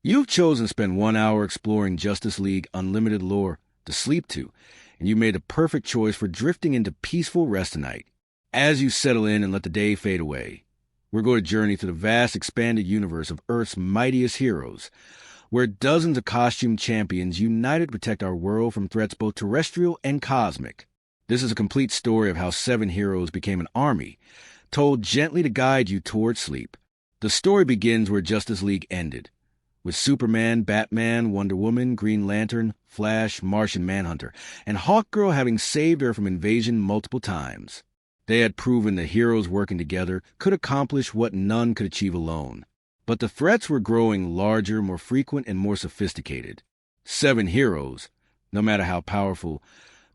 You've chosen to spend 1 hour exploring Justice League Unlimited lore to sleep to, and you made the perfect choice for drifting into peaceful rest tonight. As you settle in and let the day fade away, we're going to journey through the vast, expanded universe of Earth's mightiest heroes, where dozens of costumed champions united to protect our world from threats both terrestrial and cosmic. This is a complete story of how 7 heroes became an army, told gently to guide you toward sleep. The story begins where Justice League ended, with Superman, Batman, Wonder Woman, Green Lantern, Flash, Martian Manhunter, and Hawkgirl having saved her from invasion multiple times. They had proven that heroes working together could accomplish what none could achieve alone. But the threats were growing larger, more frequent, and more sophisticated. 7 heroes, no matter how powerful,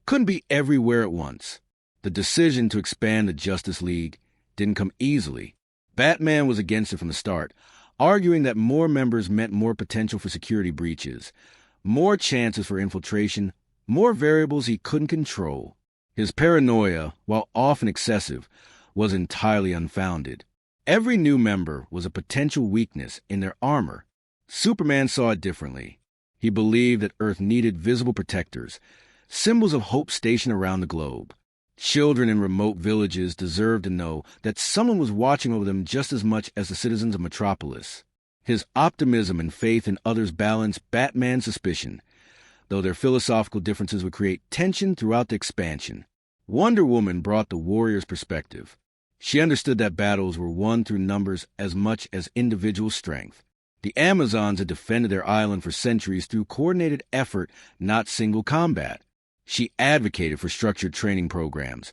couldn't be everywhere at once. The decision to expand the Justice League didn't come easily. Batman was against it from the start, arguing that more members meant more potential for security breaches, more chances for infiltration, more variables he couldn't control. His paranoia, while often excessive, was entirely unfounded. Every new member was a potential weakness in their armor. Superman saw it differently. He believed that Earth needed visible protectors, symbols of hope stationed around the globe. Children in remote villages deserved to know that someone was watching over them just as much as the citizens of Metropolis. His optimism and faith in others balanced Batman's suspicion, though their philosophical differences would create tension throughout the expansion. Wonder Woman brought the warrior's perspective. She understood that battles were won through numbers as much as individual strength. The Amazons had defended their island for centuries through coordinated effort, not single combat. She advocated for structured training programs,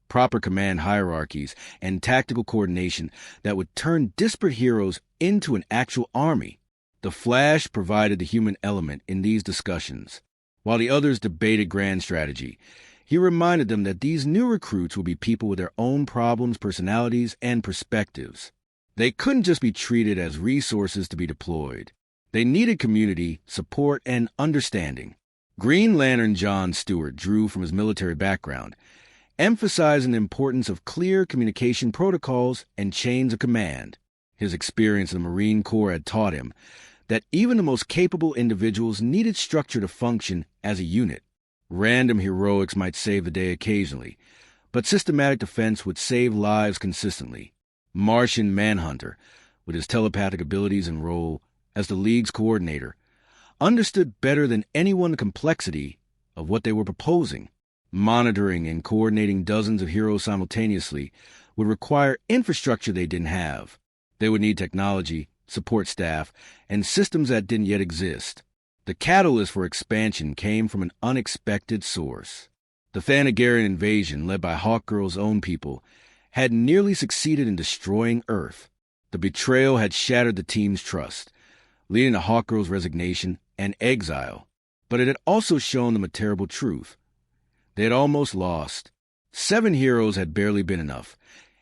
proper command hierarchies, and tactical coordination that would turn disparate heroes into an actual army. The Flash provided the human element in these discussions. While the others debated grand strategy, he reminded them that these new recruits would be people with their own problems, personalities, and perspectives. They couldn't just be treated as resources to be deployed. They needed community, support, and understanding. Green Lantern John Stewart drew from his military background, emphasizing the importance of clear communication protocols and chains of command. His experience in the Marine Corps had taught him that even the most capable individuals needed structure to function as a unit. Random heroics might save the day occasionally, but systematic defense would save lives consistently. Martian Manhunter, with his telepathic abilities and role as the League's coordinator, understood better than anyone the complexity of what they were proposing. Monitoring and coordinating dozens of heroes simultaneously would require infrastructure they didn't have. They would need technology, support staff, and systems that didn't yet exist. The catalyst for expansion came from an unexpected source. The Thanagarian invasion, led by Hawkgirl's own people, had nearly succeeded in destroying Earth. The betrayal had shattered the team's trust, leading to Hawkgirl's resignation and exile. But it had also shown them a terrible truth. They had almost lost. 7 heroes had barely been enough,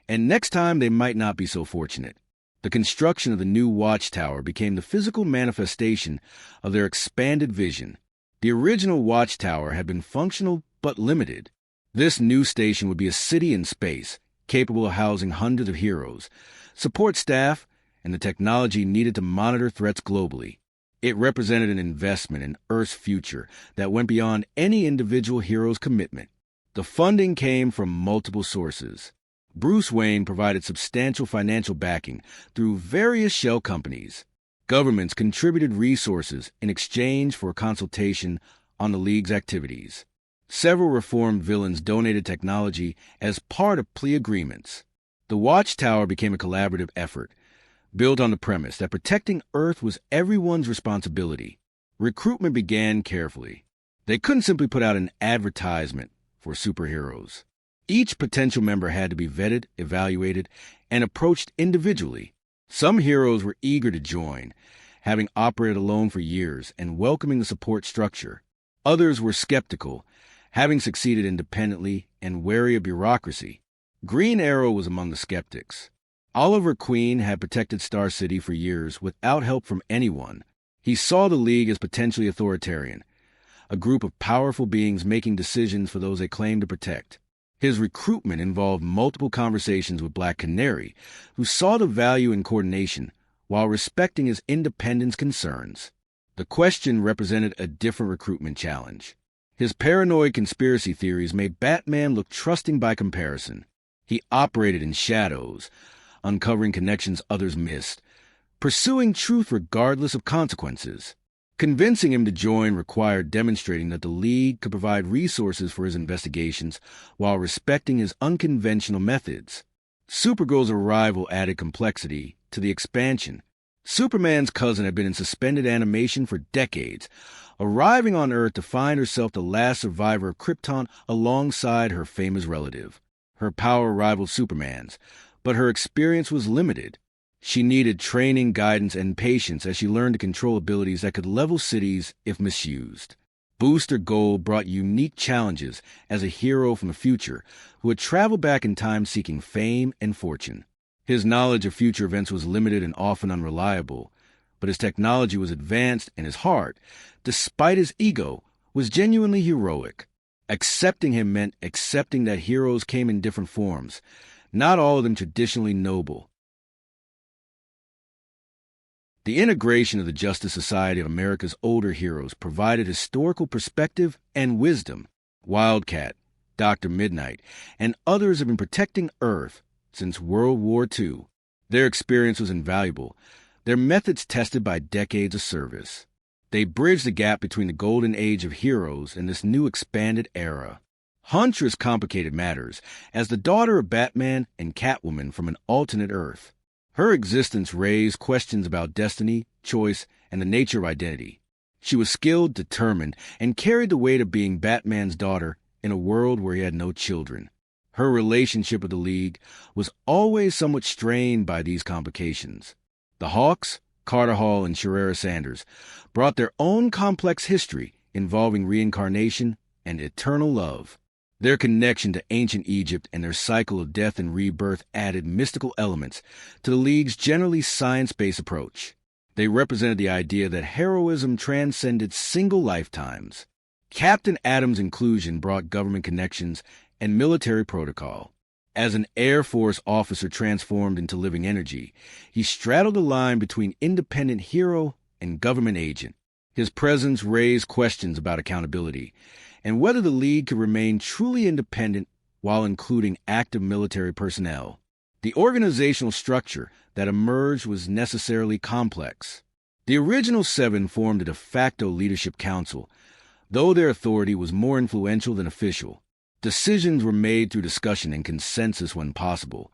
and next time they might not be so fortunate. The construction of the new watchtower became the physical manifestation of their expanded vision. The original watchtower had been functional but limited. This new station would be a city in space, capable of housing hundreds of heroes, support staff, and the technology needed to monitor threats globally. It represented an investment in Earth's future that went beyond any individual hero's commitment. The funding came from multiple sources. Bruce Wayne provided substantial financial backing through various shell companies. Governments contributed resources in exchange for consultation on the League's activities. Several reformed villains donated technology as part of plea agreements. The Watchtower became a collaborative effort, built on the premise that protecting Earth was everyone's responsibility. Recruitment began carefully. They couldn't simply put out an advertisement for superheroes. Each potential member had to be vetted, evaluated, and approached individually. Some heroes were eager to join, having operated alone for years and welcoming the support structure. Others were skeptical, having succeeded independently and wary of bureaucracy. Green Arrow was among the skeptics. Oliver Queen had protected Star City for years without help from anyone. He saw the League as potentially authoritarian, a group of powerful beings making decisions for those they claimed to protect. His recruitment involved multiple conversations with Black Canary, who saw the value in coordination while respecting his independence concerns. The question represented a different recruitment challenge. His paranoid conspiracy theories made Batman look trusting by comparison. He operated in shadows, uncovering connections others missed, pursuing truth regardless of consequences. Convincing him to join required demonstrating that the League could provide resources for his investigations while respecting his unconventional methods. Supergirl's arrival added complexity to the expansion. Superman's cousin had been in suspended animation for decades, arriving on Earth to find herself the last survivor of Krypton alongside her famous relative. Her power rivaled Superman's, but her experience was limited. She needed training, guidance, and patience as she learned to control abilities that could level cities if misused. Booster Gold brought unique challenges as a hero from the future who had traveled back in time seeking fame and fortune. His knowledge of future events was limited and often unreliable, but his technology was advanced and his heart, despite his ego, was genuinely heroic. Accepting him meant accepting that heroes came in different forms, not all of them traditionally noble. The integration of the Justice Society of America's older heroes provided historical perspective and wisdom. Wildcat, Dr. Midnight, and others have been protecting Earth since World War II. Their experience was invaluable, their methods tested by decades of service. They bridged the gap between the golden age of heroes and this new expanded era. Huntress complicated matters as the daughter of Batman and Catwoman from an alternate Earth. Her existence raised questions about destiny, choice, and the nature of identity. She was skilled, determined, and carried the weight of being Batman's daughter in a world where he had no children. Her relationship with the League was always somewhat strained by these complications. The Hawks, Carter Hall, and Sherrera Sanders brought their own complex history involving reincarnation and eternal love. Their connection to ancient Egypt and their cycle of death and rebirth added mystical elements to the League's generally science-based approach. They represented the idea that heroism transcended single lifetimes. Captain Atom's inclusion brought government connections and military protocol. As an Air Force officer transformed into living energy, he straddled the line between independent hero and government agent. His presence raised questions about accountability and whether the League could remain truly independent while including active military personnel. The organizational structure that emerged was necessarily complex. The original seven formed a de facto leadership council, though their authority was more influential than official. Decisions were made through discussion and consensus when possible,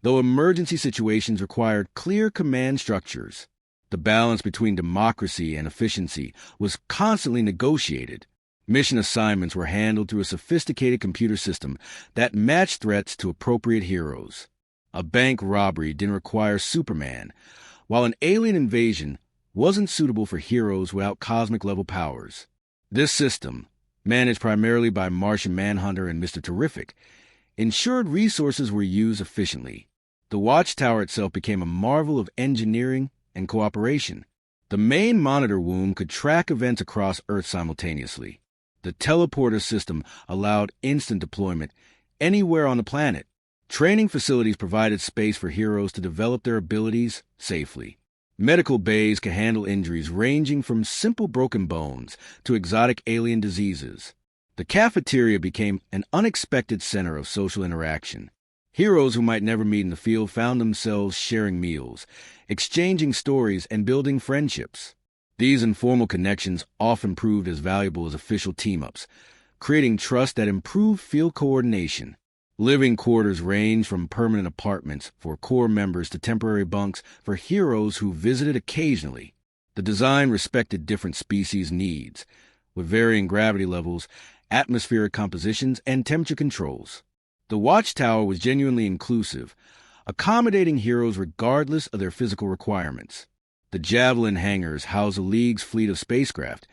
though emergency situations required clear command structures. The balance between democracy and efficiency was constantly negotiated. Mission assignments were handled through a sophisticated computer system that matched threats to appropriate heroes. A bank robbery didn't require Superman, while an alien invasion wasn't suitable for heroes without cosmic-level powers. This system, managed primarily by Martian Manhunter and Mr. Terrific, ensured resources were used efficiently. The Watchtower itself became a marvel of engineering and cooperation. The main monitor womb could track events across Earth simultaneously. The teleporter system allowed instant deployment anywhere on the planet. Training facilities provided space for heroes to develop their abilities safely. Medical bays could handle injuries ranging from simple broken bones to exotic alien diseases. The cafeteria became an unexpected center of social interaction. Heroes who might never meet in the field found themselves sharing meals, exchanging stories, and building friendships. These informal connections often proved as valuable as official team-ups, creating trust that improved field coordination. Living quarters range from permanent apartments for core members to temporary bunks for heroes who visited occasionally. The design respected different species' needs, with varying gravity levels, atmospheric compositions, and temperature controls. The Watchtower was genuinely inclusive, accommodating heroes regardless of their physical requirements. The Javelin hangars house the League's fleet of spacecraft,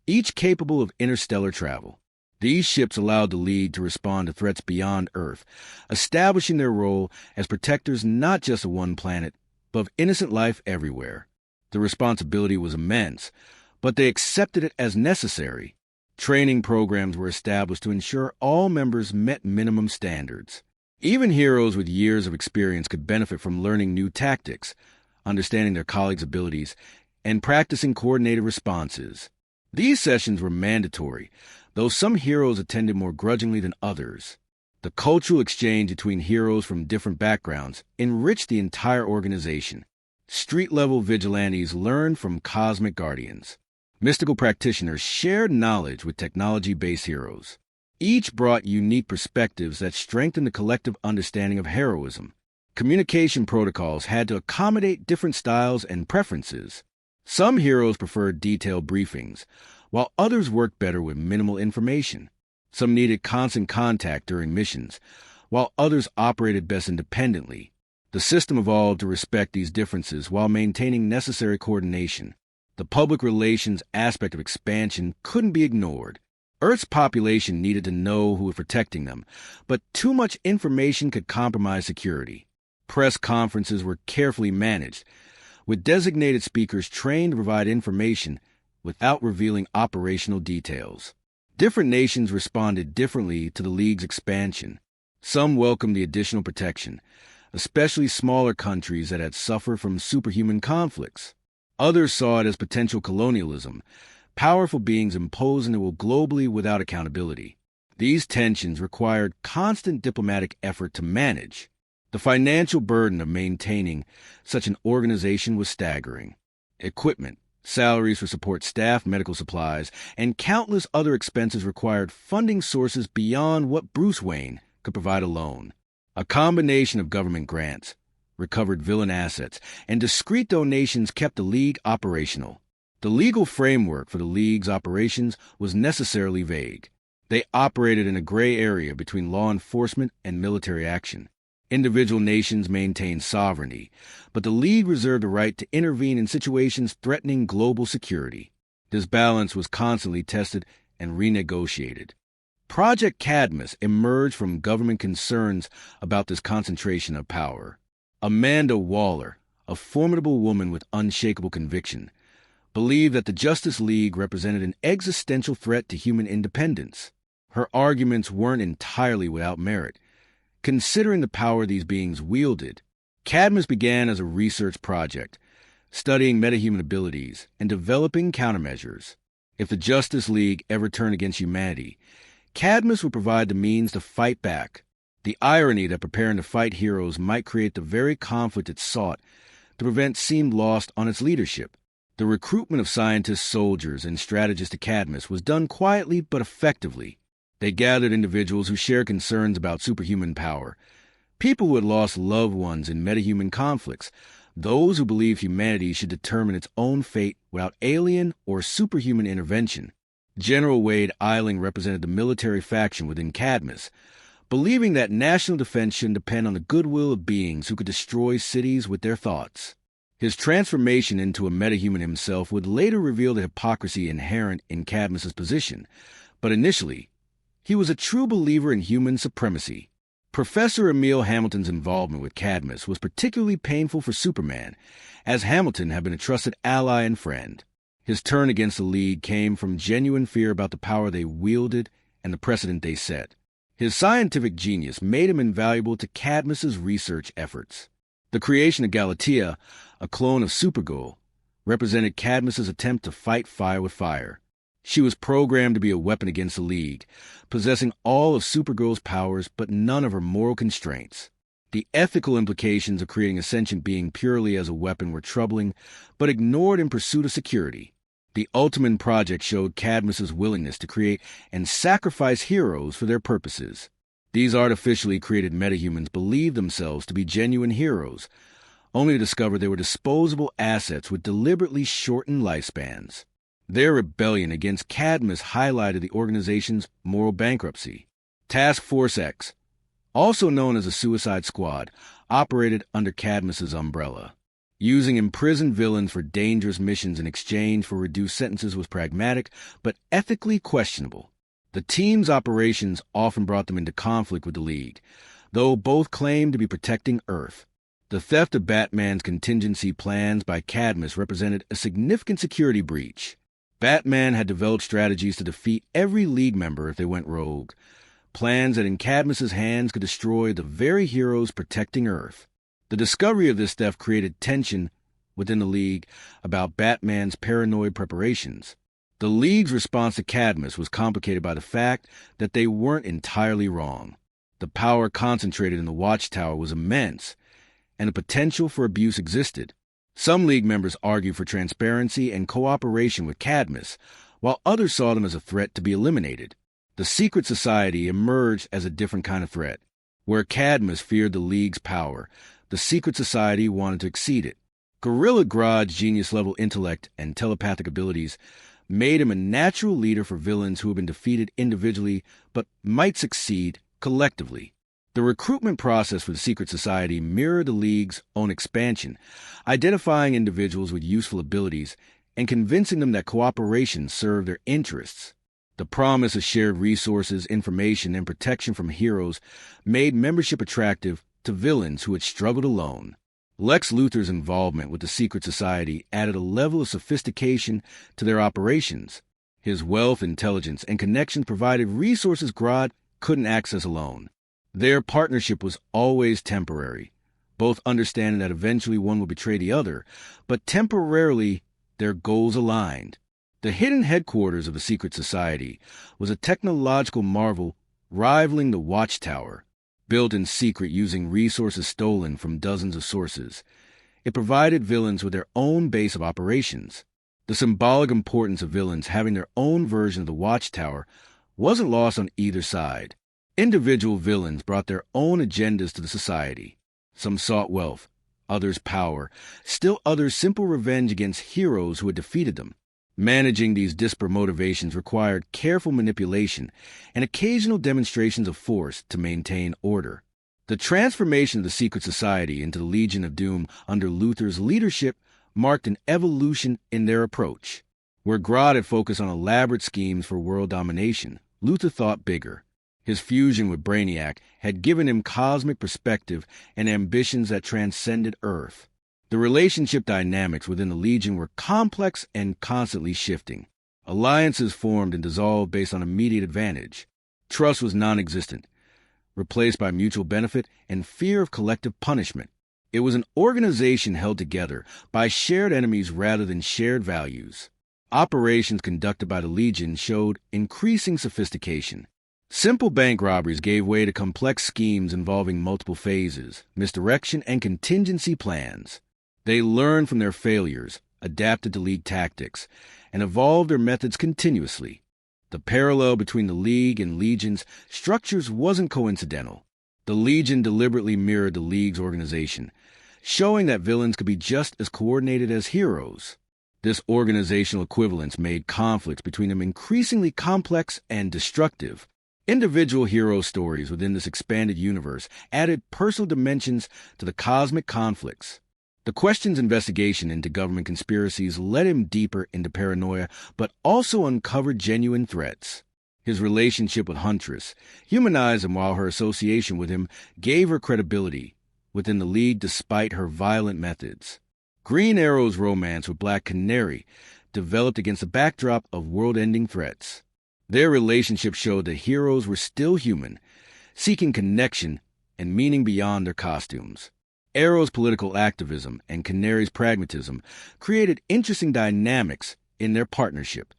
each capable of interstellar travel. These ships allowed the League to respond to threats beyond Earth, establishing their role as protectors not just of one planet, but of innocent life everywhere. The responsibility was immense, but they accepted it as necessary. Training programs were established to ensure all members met minimum standards. Even heroes with years of experience could benefit from learning new tactics. understanding their colleagues' abilities, and practicing coordinated responses. These sessions were mandatory, though some heroes attended more grudgingly than others. The cultural exchange between heroes from different backgrounds enriched the entire organization. Street-level vigilantes learned from cosmic guardians. Mystical practitioners shared knowledge with technology-based heroes. Each brought unique perspectives that strengthened the collective understanding of heroism. Communication protocols had to accommodate different styles and preferences. Some heroes preferred detailed briefings, while others worked better with minimal information. Some needed constant contact during missions, while others operated best independently. The system evolved to respect these differences while maintaining necessary coordination. The public relations aspect of expansion couldn't be ignored. Earth's population needed to know who was protecting them, but too much information could compromise security. Press conferences were carefully managed, with designated speakers trained to provide information without revealing operational details. Different nations responded differently to the League's expansion. Some welcomed the additional protection, especially smaller countries that had suffered from superhuman conflicts. Others saw it as potential colonialism, powerful beings imposing their will globally without accountability. These tensions required constant diplomatic effort to manage. The financial burden of maintaining such an organization was staggering. Equipment, salaries for support staff, medical supplies, and countless other expenses required funding sources beyond what Bruce Wayne could provide alone. A combination of government grants, recovered villain assets, and discreet donations kept the League operational. The legal framework for the League's operations was necessarily vague. They operated in a gray area between law enforcement and military action. Individual nations maintained sovereignty, but the League reserved the right to intervene in situations threatening global security. This balance was constantly tested and renegotiated. Project Cadmus emerged from government concerns about this concentration of power. Amanda Waller, a formidable woman with unshakable conviction, believed that the Justice League represented an existential threat to human independence. Her arguments weren't entirely without merit. Considering the power these beings wielded, Cadmus began as a research project, studying metahuman abilities and developing countermeasures. If the Justice League ever turned against humanity, Cadmus would provide the means to fight back. The irony that preparing to fight heroes might create the very conflict it sought to prevent seemed lost on its leadership. The recruitment of scientists, soldiers, and strategists to Cadmus was done quietly but effectively. They gathered individuals who shared concerns about superhuman power, people who had lost loved ones in metahuman conflicts, those who believed humanity should determine its own fate without alien or superhuman intervention. General Wade Eiling represented the military faction within Cadmus, believing that national defense shouldn't depend on the goodwill of beings who could destroy cities with their thoughts. His transformation into a metahuman himself would later reveal the hypocrisy inherent in Cadmus's position, but initially, he was a true believer in human supremacy. Professor Emil Hamilton's involvement with Cadmus was particularly painful for Superman, as Hamilton had been a trusted ally and friend. His turn against the League came from genuine fear about the power they wielded and the precedent they set. His scientific genius made him invaluable to Cadmus's research efforts. The creation of Galatea, a clone of Supergirl, represented Cadmus's attempt to fight fire with fire. She was programmed to be a weapon against the League, possessing all of Supergirl's powers but none of her moral constraints. The ethical implications of creating a sentient being purely as a weapon were troubling, but ignored in pursuit of security. The Ultimate Project showed Cadmus's willingness to create and sacrifice heroes for their purposes. These artificially created metahumans believed themselves to be genuine heroes, only to discover they were disposable assets with deliberately shortened lifespans. Their rebellion against Cadmus highlighted the organization's moral bankruptcy. Task Force X, also known as the Suicide Squad, operated under Cadmus's umbrella. Using imprisoned villains for dangerous missions in exchange for reduced sentences was pragmatic, but ethically questionable. The team's operations often brought them into conflict with the League, though both claimed to be protecting Earth. The theft of Batman's contingency plans by Cadmus represented a significant security breach. Batman had developed strategies to defeat every League member if they went rogue, plans that in Cadmus's hands could destroy the very heroes protecting Earth. The discovery of this theft created tension within the League about Batman's paranoid preparations. The League's response to Cadmus was complicated by the fact that they weren't entirely wrong. The power concentrated in the Watchtower was immense, and the potential for abuse existed. Some League members argued for transparency and cooperation with Cadmus, while others saw them as a threat to be eliminated. The secret society emerged as a different kind of threat. Where Cadmus feared the League's power, the secret society wanted to exceed it. Gorilla Grodd's genius-level intellect and telepathic abilities made him a natural leader for villains who have been defeated individually but might succeed collectively. The recruitment process for the secret society mirrored the League's own expansion, identifying individuals with useful abilities and convincing them that cooperation served their interests. The promise of shared resources, information, and protection from heroes made membership attractive to villains who had struggled alone. Lex Luthor's involvement with the secret society added a level of sophistication to their operations. His wealth, intelligence, and connections provided resources Grodd couldn't access alone. Their partnership was always temporary, both understanding that eventually one would betray the other, but temporarily their goals aligned. The hidden headquarters of the secret society was a technological marvel rivaling the Watchtower, built in secret using resources stolen from dozens of sources. It provided villains with their own base of operations. The symbolic importance of villains having their own version of the Watchtower wasn't lost on either side. Individual villains brought their own agendas to the society. Some sought wealth, others power, still others simple revenge against heroes who had defeated them. Managing these disparate motivations required careful manipulation and occasional demonstrations of force to maintain order. The transformation of the secret society into the Legion of Doom under Luthor's leadership marked an evolution in their approach. Where Grodd had focused on elaborate schemes for world domination, Luthor thought bigger. His fusion with Brainiac had given him cosmic perspective and ambitions that transcended Earth. The relationship dynamics within the Legion were complex and constantly shifting. Alliances formed and dissolved based on immediate advantage. Trust was non-existent, replaced by mutual benefit and fear of collective punishment. It was an organization held together by shared enemies rather than shared values. Operations conducted by the Legion showed increasing sophistication. Simple bank robberies gave way to complex schemes involving multiple phases, misdirection, and contingency plans. They learned from their failures, adapted to League tactics, and evolved their methods continuously. The parallel between the League and Legion's structures wasn't coincidental. The Legion deliberately mirrored the League's organization, showing that villains could be just as coordinated as heroes. This organizational equivalence made conflicts between them increasingly complex and destructive. Individual hero stories within this expanded universe added personal dimensions to the cosmic conflicts. The Question's investigation into government conspiracies led him deeper into paranoia, but also uncovered genuine threats. His relationship with Huntress humanized him, while her association with him gave her credibility within the League despite her violent methods. Green Arrow's romance with Black Canary developed against a backdrop of world-ending threats. Their relationship showed that heroes were still human, seeking connection and meaning beyond their costumes. Arrow's political activism and Canary's pragmatism created interesting dynamics in their partnership.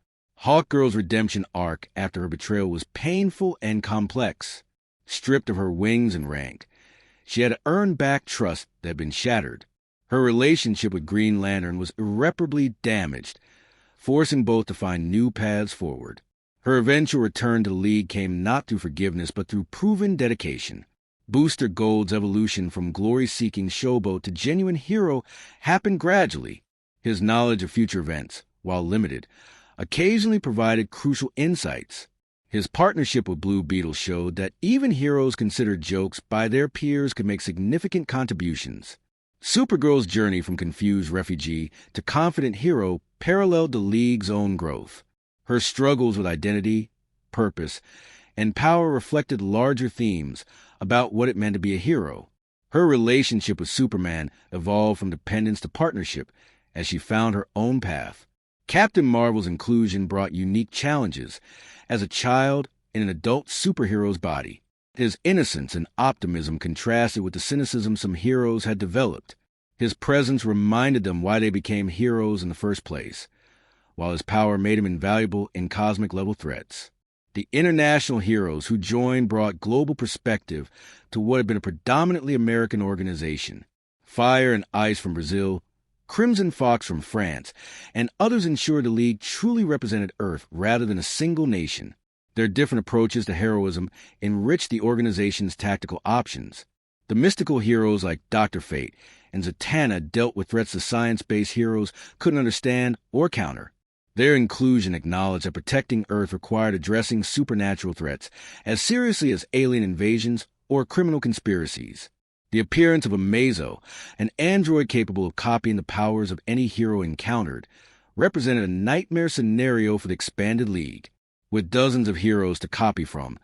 Hawkgirl's redemption arc after her betrayal was painful and complex. Stripped of her wings and rank, she had to earn back trust that had been shattered. Her relationship with Green Lantern was irreparably damaged, forcing both to find new paths forward. Her eventual return to the League came not through forgiveness but through proven dedication. Booster Gold's evolution from glory-seeking showboat to genuine hero happened gradually. His knowledge of future events, while limited, occasionally provided crucial insights. His partnership with Blue Beetle showed that even heroes considered jokes by their peers could make significant contributions. Supergirl's journey from confused refugee to confident hero paralleled the League's own growth. Her struggles with identity, purpose, and power reflected larger themes about what it meant to be a hero. Her relationship with Superman evolved from dependence to partnership as she found her own path. Captain Marvel's inclusion brought unique challenges as a child in an adult superhero's body. His innocence and optimism contrasted with the cynicism some heroes had developed. His presence reminded them why they became heroes in the first place, while his power made him invaluable in cosmic-level threats. The international heroes who joined brought global perspective to what had been a predominantly American organization. Fire and Ice from Brazil, Crimson Fox from France, and others ensured the League truly represented Earth rather than a single nation. Their different approaches to heroism enriched the organization's tactical options. The mystical heroes like Dr. Fate and Zatanna dealt with threats the science-based heroes couldn't understand or counter. Their inclusion acknowledged that protecting Earth required addressing supernatural threats as seriously as alien invasions or criminal conspiracies. The appearance of a Mazo, an android capable of copying the powers of any hero encountered, represented a nightmare scenario for the expanded League. With dozens of heroes to copy from,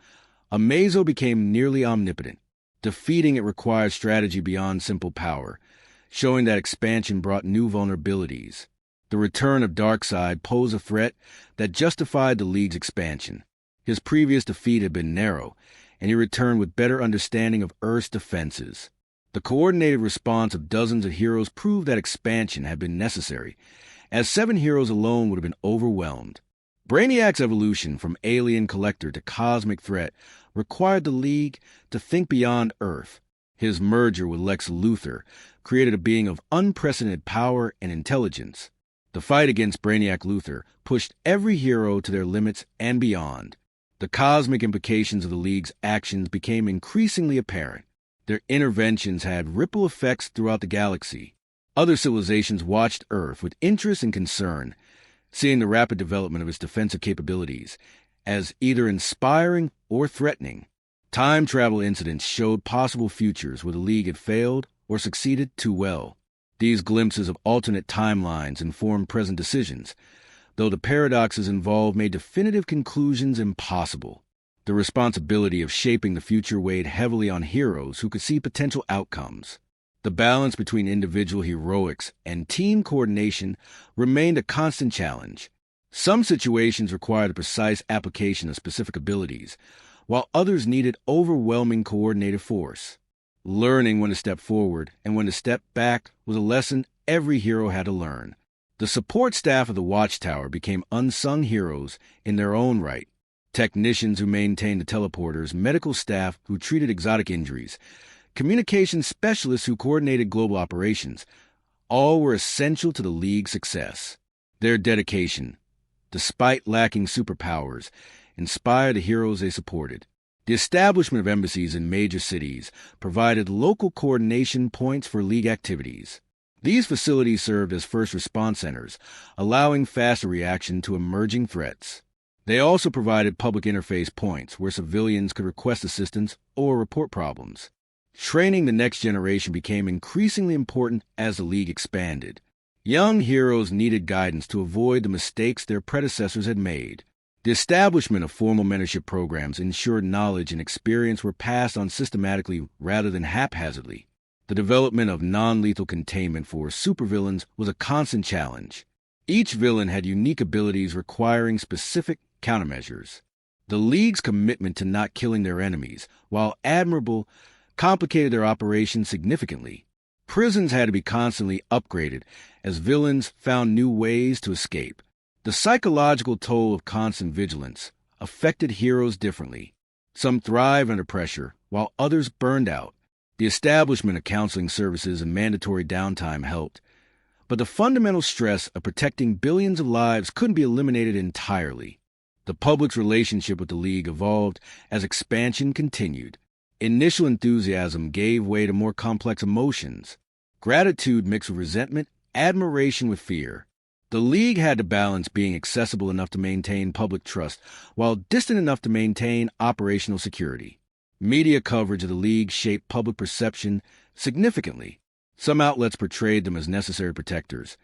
a Mazo became nearly omnipotent. Defeating it required strategy beyond simple power, showing that expansion brought new vulnerabilities. The return of Darkseid posed a threat that justified the League's expansion. His previous defeat had been narrow, and he returned with better understanding of Earth's defenses. The coordinated response of dozens of heroes proved that expansion had been necessary, as 7 heroes alone would have been overwhelmed. Brainiac's evolution from alien collector to cosmic threat required the League to think beyond Earth. His merger with Lex Luthor created a being of unprecedented power and intelligence. The fight against Brainiac Luthor pushed every hero to their limits and beyond. The cosmic implications of the League's actions became increasingly apparent. Their interventions had ripple effects throughout the galaxy. Other civilizations watched Earth with interest and concern, seeing the rapid development of its defensive capabilities as either inspiring or threatening. Time travel incidents showed possible futures where the League had failed or succeeded too well. These glimpses of alternate timelines informed present decisions, though the paradoxes involved made definitive conclusions impossible. The responsibility of shaping the future weighed heavily on heroes who could see potential outcomes. The balance between individual heroics and team coordination remained a constant challenge. Some situations required a precise application of specific abilities, while others needed overwhelming coordinated force. Learning when to step forward and when to step back was a lesson every hero had to learn. The support staff of the Watchtower became unsung heroes in their own right. Technicians who maintained the teleporters, medical staff who treated exotic injuries, communications specialists who coordinated global operations, all were essential to the League's success. Their dedication, despite lacking superpowers, inspired the heroes they supported. The establishment of embassies in major cities provided local coordination points for League activities. These facilities served as first response centers, allowing faster reaction to emerging threats. They also provided public interface points where civilians could request assistance or report problems. Training the next generation became increasingly important as the League expanded. Young heroes needed guidance to avoid the mistakes their predecessors had made. The establishment of formal mentorship programs ensured knowledge and experience were passed on systematically rather than haphazardly. The development of non-lethal containment for supervillains was a constant challenge. Each villain had unique abilities requiring specific countermeasures. The League's commitment to not killing their enemies, while admirable, complicated their operations significantly. Prisons had to be constantly upgraded as villains found new ways to escape. The psychological toll of constant vigilance affected heroes differently. Some thrived under pressure, while others burned out. The establishment of counseling services and mandatory downtime helped, but the fundamental stress of protecting billions of lives couldn't be eliminated entirely. The public's relationship with the League evolved as expansion continued. Initial enthusiasm gave way to more complex emotions. Gratitude mixed with resentment, admiration with fear. The League had to balance being accessible enough to maintain public trust, while distant enough to maintain operational security. Media coverage of the League shaped public perception significantly. Some outlets portrayed them as necessary protectors,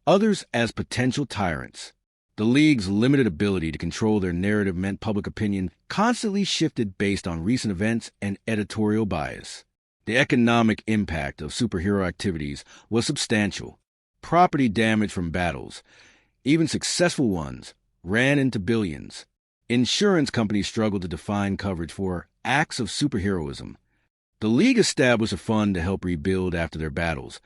others as potential tyrants. The League's limited ability to control their narrative meant public opinion constantly shifted based on recent events and editorial bias. The economic impact of superhero activities was substantial. Property damage from battles, even successful ones, ran into billions. Insurance companies struggled to define coverage for acts of superheroism. The League established a fund to help rebuild after their battles,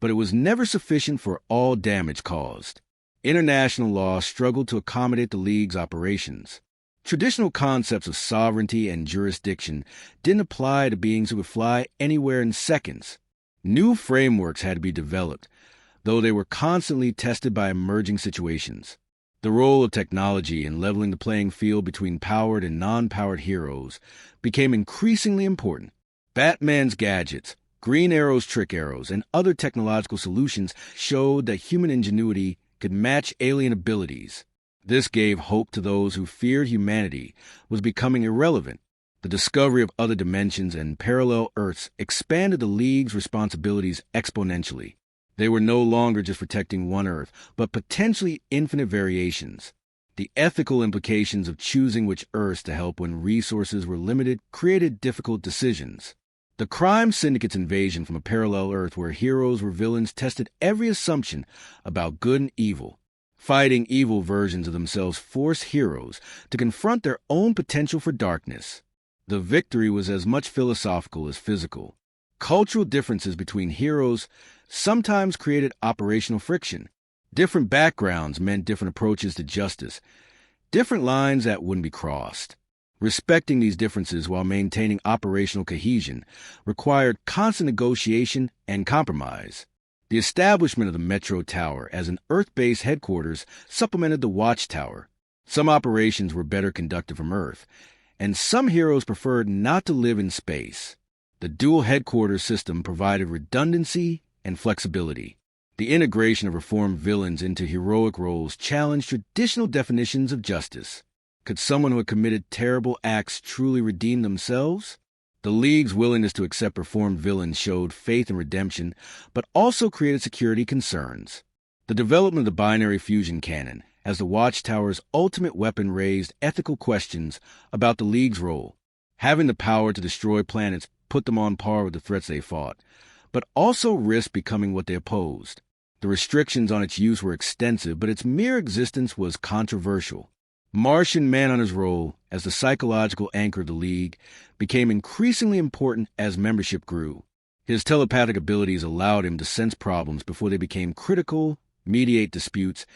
but it was never sufficient for all damage caused. International law struggled to accommodate the League's operations. Traditional concepts of sovereignty and jurisdiction didn't apply to beings who could fly anywhere in seconds. New frameworks had to be developed, though they were constantly tested by emerging situations. The role of technology in leveling the playing field between powered and non-powered heroes became increasingly important. Batman's gadgets, Green Arrow's trick arrows, and other technological solutions showed that human ingenuity could match alien abilities. This gave hope to those who feared humanity was becoming irrelevant. The discovery of other dimensions and parallel Earths expanded the League's responsibilities exponentially. They were no longer just protecting one Earth, but potentially infinite variations. The ethical implications of choosing which Earths to help when resources were limited created difficult decisions. The crime syndicate's invasion from a parallel Earth where heroes were villains tested every assumption about good and evil. Fighting evil versions of themselves forced heroes to confront their own potential for darkness. The victory was as much philosophical as physical. Cultural differences between heroes sometimes created operational friction. Different backgrounds meant different approaches to justice, different lines that wouldn't be crossed. Respecting these differences while maintaining operational cohesion required constant negotiation and compromise. The establishment of the Metro Tower as an Earth-based headquarters supplemented the Watchtower. Some operations were better conducted from Earth, and some heroes preferred not to live in space. The dual headquarters system provided redundancy and flexibility. The integration of reformed villains into heroic roles challenged traditional definitions of justice. Could someone who had committed terrible acts truly redeem themselves? The League's willingness to accept reformed villains showed faith in redemption, but also created security concerns. The development of the binary fusion cannon as the Watchtower's ultimate weapon raised ethical questions about the League's role. Having the power to destroy planets put them on par with the threats they fought, but also risked becoming what they opposed. The restrictions on its use were extensive, but its mere existence was controversial. Martian Manhunter's role as the psychological anchor of the League became increasingly important as membership grew. His telepathic abilities allowed him to sense problems before they became critical, mediate disputes,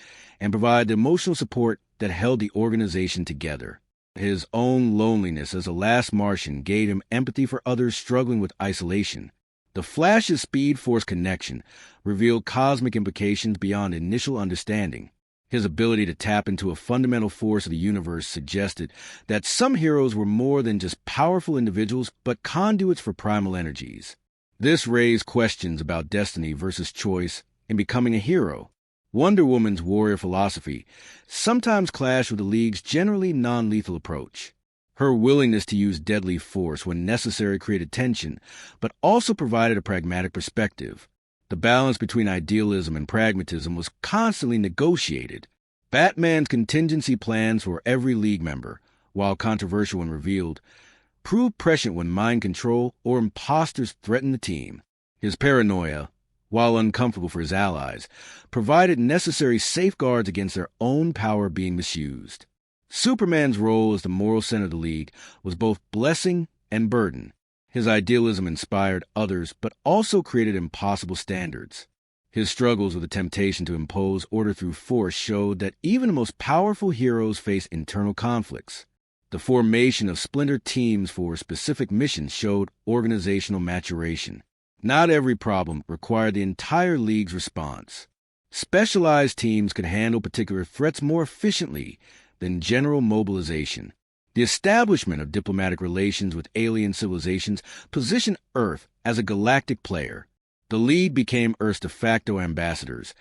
and provide the emotional support that held the organization together. His own loneliness as a last Martian gave him empathy for others struggling with isolation. The Flash's Speed Force connection revealed cosmic implications beyond initial understanding. His ability to tap into a fundamental force of the universe suggested that some heroes were more than just powerful individuals, but conduits for primal energies. This raised questions about destiny versus choice in becoming a hero. Wonder Woman's warrior philosophy sometimes clashed with the League's generally non-lethal approach. Her willingness to use deadly force when necessary created tension, but also provided a pragmatic perspective. The balance between idealism and pragmatism was constantly negotiated. Batman's contingency plans for every League member, while controversial when revealed, proved prescient when mind control or imposters threatened the team. His paranoia, while uncomfortable for his allies, provided necessary safeguards against their own power being misused. Superman's role as the moral center of the League was both blessing and burden. His idealism inspired others, but also created impossible standards. His struggles with the temptation to impose order through force showed that even the most powerful heroes face internal conflicts. The formation of splinter teams for specific missions showed organizational maturation. Not every problem required the entire League's response. Specialized teams could handle particular threats more efficiently than general mobilization. The establishment of diplomatic relations with alien civilizations positioned Earth as a galactic player. The League became Earth's de facto ambassadors,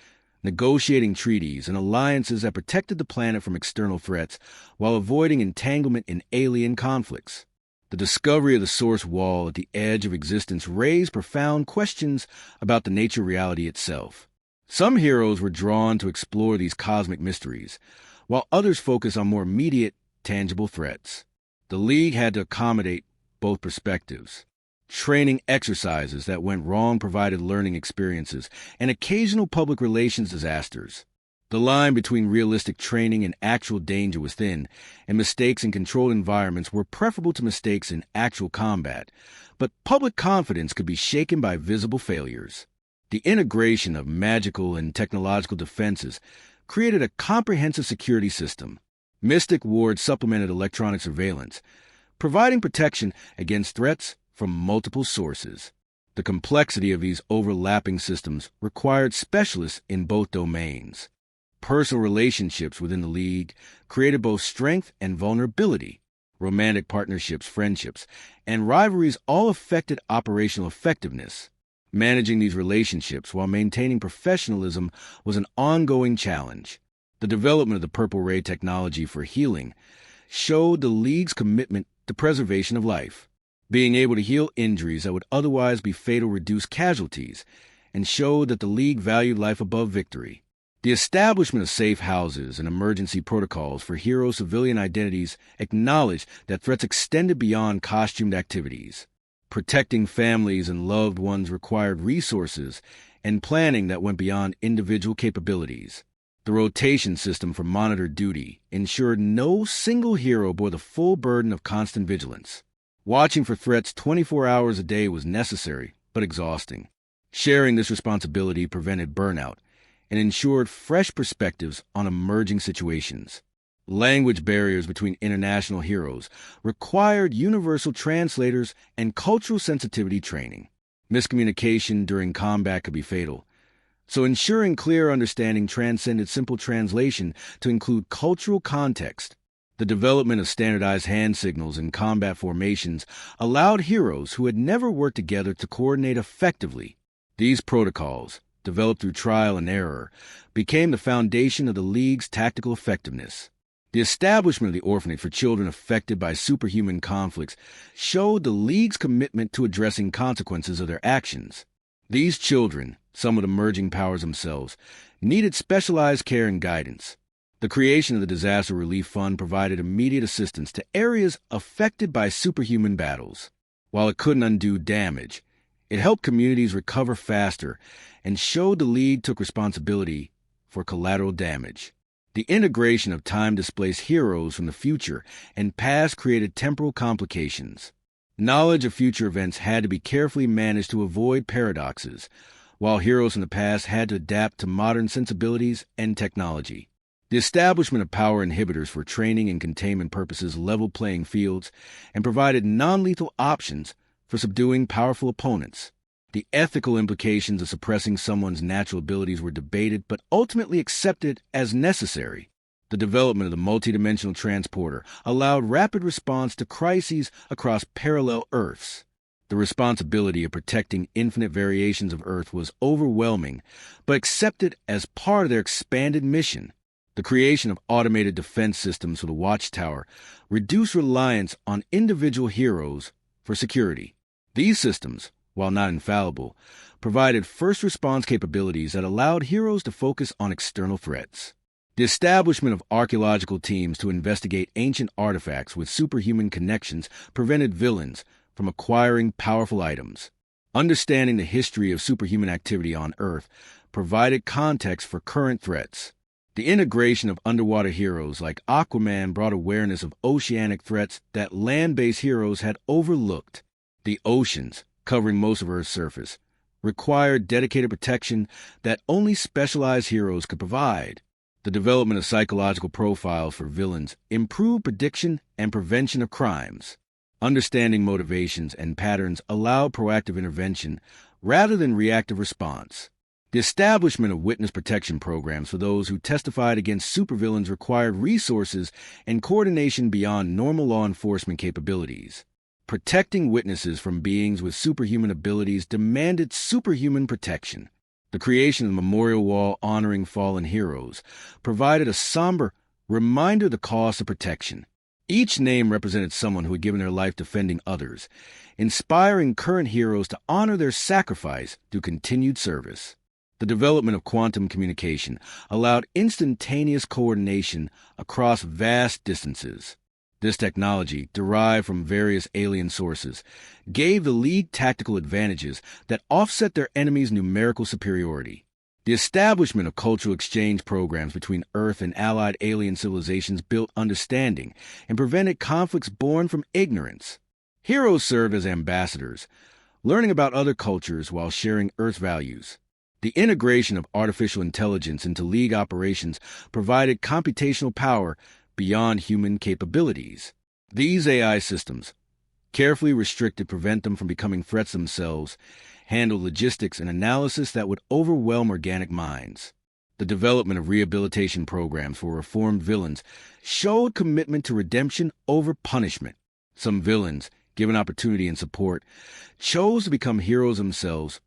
negotiating treaties and alliances that protected the planet from external threats while avoiding entanglement in alien conflicts. The discovery of the source wall at the edge of existence raised profound questions about the nature of reality itself. Some heroes were drawn to explore these cosmic mysteries, while others focused on more immediate, tangible threats. The League had to accommodate both perspectives. Training exercises that went wrong provided learning experiences and occasional public relations disasters. The line between realistic training and actual danger was thin, and mistakes in controlled environments were preferable to mistakes in actual combat. But public confidence could be shaken by visible failures. The integration of magical and technological defenses created a comprehensive security system. Mystic Ward supplemented electronic surveillance, providing protection against threats from multiple sources. The complexity of these overlapping systems required specialists in both domains. Personal relationships within the League created both strength and vulnerability. Romantic partnerships, friendships, and rivalries all affected operational effectiveness. Managing these relationships while maintaining professionalism was an ongoing challenge. The development of the Purple Ray technology for healing showed the League's commitment to preservation of life. Being able to heal injuries that would otherwise be fatal reduced casualties, and showed that the League valued life above victory. The establishment of safe houses and emergency protocols for hero civilian identities acknowledged that threats extended beyond costumed activities. Protecting families and loved ones required resources and planning that went beyond individual capabilities. The rotation system for monitored duty ensured no single hero bore the full burden of constant vigilance. Watching for threats 24 hours a day was necessary, but exhausting. Sharing this responsibility prevented burnout and ensured fresh perspectives on emerging situations. Language barriers between international heroes required universal translators and cultural sensitivity training. Miscommunication during combat could be fatal, so ensuring clear understanding transcended simple translation to include cultural context. The development of standardized hand signals in combat formations allowed heroes who had never worked together to coordinate effectively. These protocols, developed through trial and error, became the foundation of the League's tactical effectiveness. The establishment of the orphanage for children affected by superhuman conflicts showed the League's commitment to addressing consequences of their actions. These children, some with emerging powers themselves, needed specialized care and guidance. The creation of the Disaster Relief Fund provided immediate assistance to areas affected by superhuman battles. While it couldn't undo damage, it helped communities recover faster and showed the League took responsibility for collateral damage. The integration of time-displaced heroes from the future and past created temporal complications. Knowledge of future events had to be carefully managed to avoid paradoxes, while heroes in the past had to adapt to modern sensibilities and technology. The establishment of power inhibitors for training and containment purposes leveled playing fields and provided non-lethal options for subduing powerful opponents. The ethical implications of suppressing someone's natural abilities were debated but ultimately accepted as necessary. The development of the multidimensional transporter allowed rapid response to crises across parallel Earths. The responsibility of protecting infinite variations of Earth was overwhelming, but accepted as part of their expanded mission. The creation of automated defense systems for the Watchtower reduced reliance on individual heroes for security. These systems, while not infallible, provided first response capabilities that allowed heroes to focus on external threats. The establishment of archaeological teams to investigate ancient artifacts with superhuman connections prevented villains from acquiring powerful items. Understanding the history of superhuman activity on Earth provided context for current threats. The integration of underwater heroes like Aquaman brought awareness of oceanic threats that land-based heroes had overlooked. The oceans, covering most of Earth's surface, required dedicated protection that only specialized heroes could provide. The development of psychological profiles for villains improved prediction and prevention of crimes. Understanding motivations and patterns allowed proactive intervention rather than reactive response. The establishment of witness protection programs for those who testified against supervillains required resources and coordination beyond normal law enforcement capabilities. Protecting witnesses from beings with superhuman abilities demanded superhuman protection. The creation of the memorial wall honoring fallen heroes provided a somber reminder of the cost of protection. Each name represented someone who had given their life defending others, inspiring current heroes to honor their sacrifice through continued service. The development of quantum communication allowed instantaneous coordination across vast distances. This technology, derived from various alien sources, gave the League tactical advantages that offset their enemies' numerical superiority. The establishment of cultural exchange programs between Earth and allied alien civilizations built understanding and prevented conflicts born from ignorance. Heroes served as ambassadors, learning about other cultures while sharing Earth values. The integration of artificial intelligence into League operations provided computational power beyond human capabilities. These AI systems, carefully restricted to prevent them from becoming threats themselves, handle logistics and analysis that would overwhelm organic minds. The development of rehabilitation programs for reformed villains showed commitment to redemption over punishment. Some villains, given opportunity and support, chose to become heroes themselves,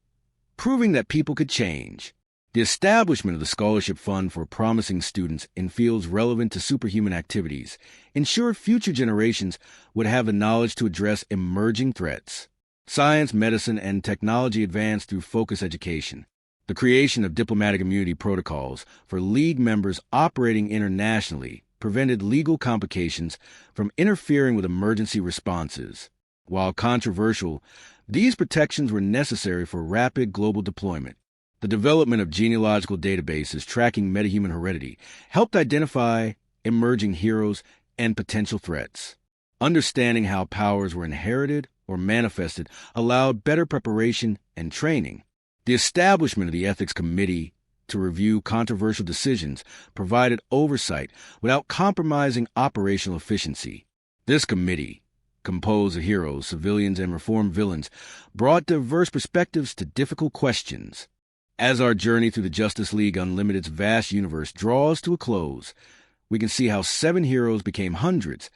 proving that people could change. The establishment of the scholarship fund for promising students in fields relevant to superhuman activities ensured future generations would have the knowledge to address emerging threats. Science, medicine, and technology advanced through focused education. The creation of diplomatic immunity protocols for League members operating internationally prevented legal complications from interfering with emergency responses. While controversial, these protections were necessary for rapid global deployment. The development of genealogical databases tracking metahuman heredity helped identify emerging heroes and potential threats. Understanding how powers were inherited or manifested allowed better preparation and training. The establishment of the Ethics Committee to review controversial decisions provided oversight without compromising operational efficiency. This committee, composed of heroes, civilians, and reformed villains, brought diverse perspectives to difficult questions. As our journey through the Justice League Unlimited's vast universe draws to a close, we can see how 7 heroes became hundreds,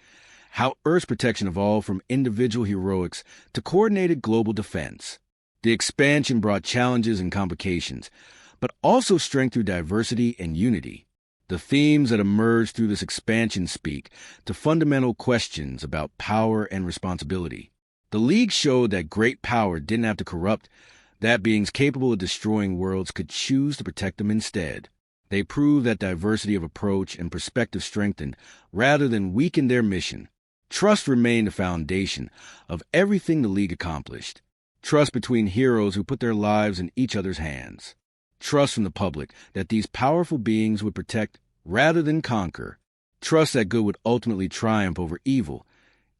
how Earth's protection evolved from individual heroics to coordinated global defense. The expansion brought challenges and complications, but also strength through diversity and unity. The themes that emerged through this expansion speak to fundamental questions about power and responsibility. The League showed that great power didn't have to corrupt, that beings capable of destroying worlds could choose to protect them instead. They proved that diversity of approach and perspective strengthened rather than weakened their mission. Trust remained the foundation of everything the League accomplished. Trust between heroes who put their lives in each other's hands. Trust from the public that these powerful beings would protect rather than conquer. Trust that good would ultimately triumph over evil,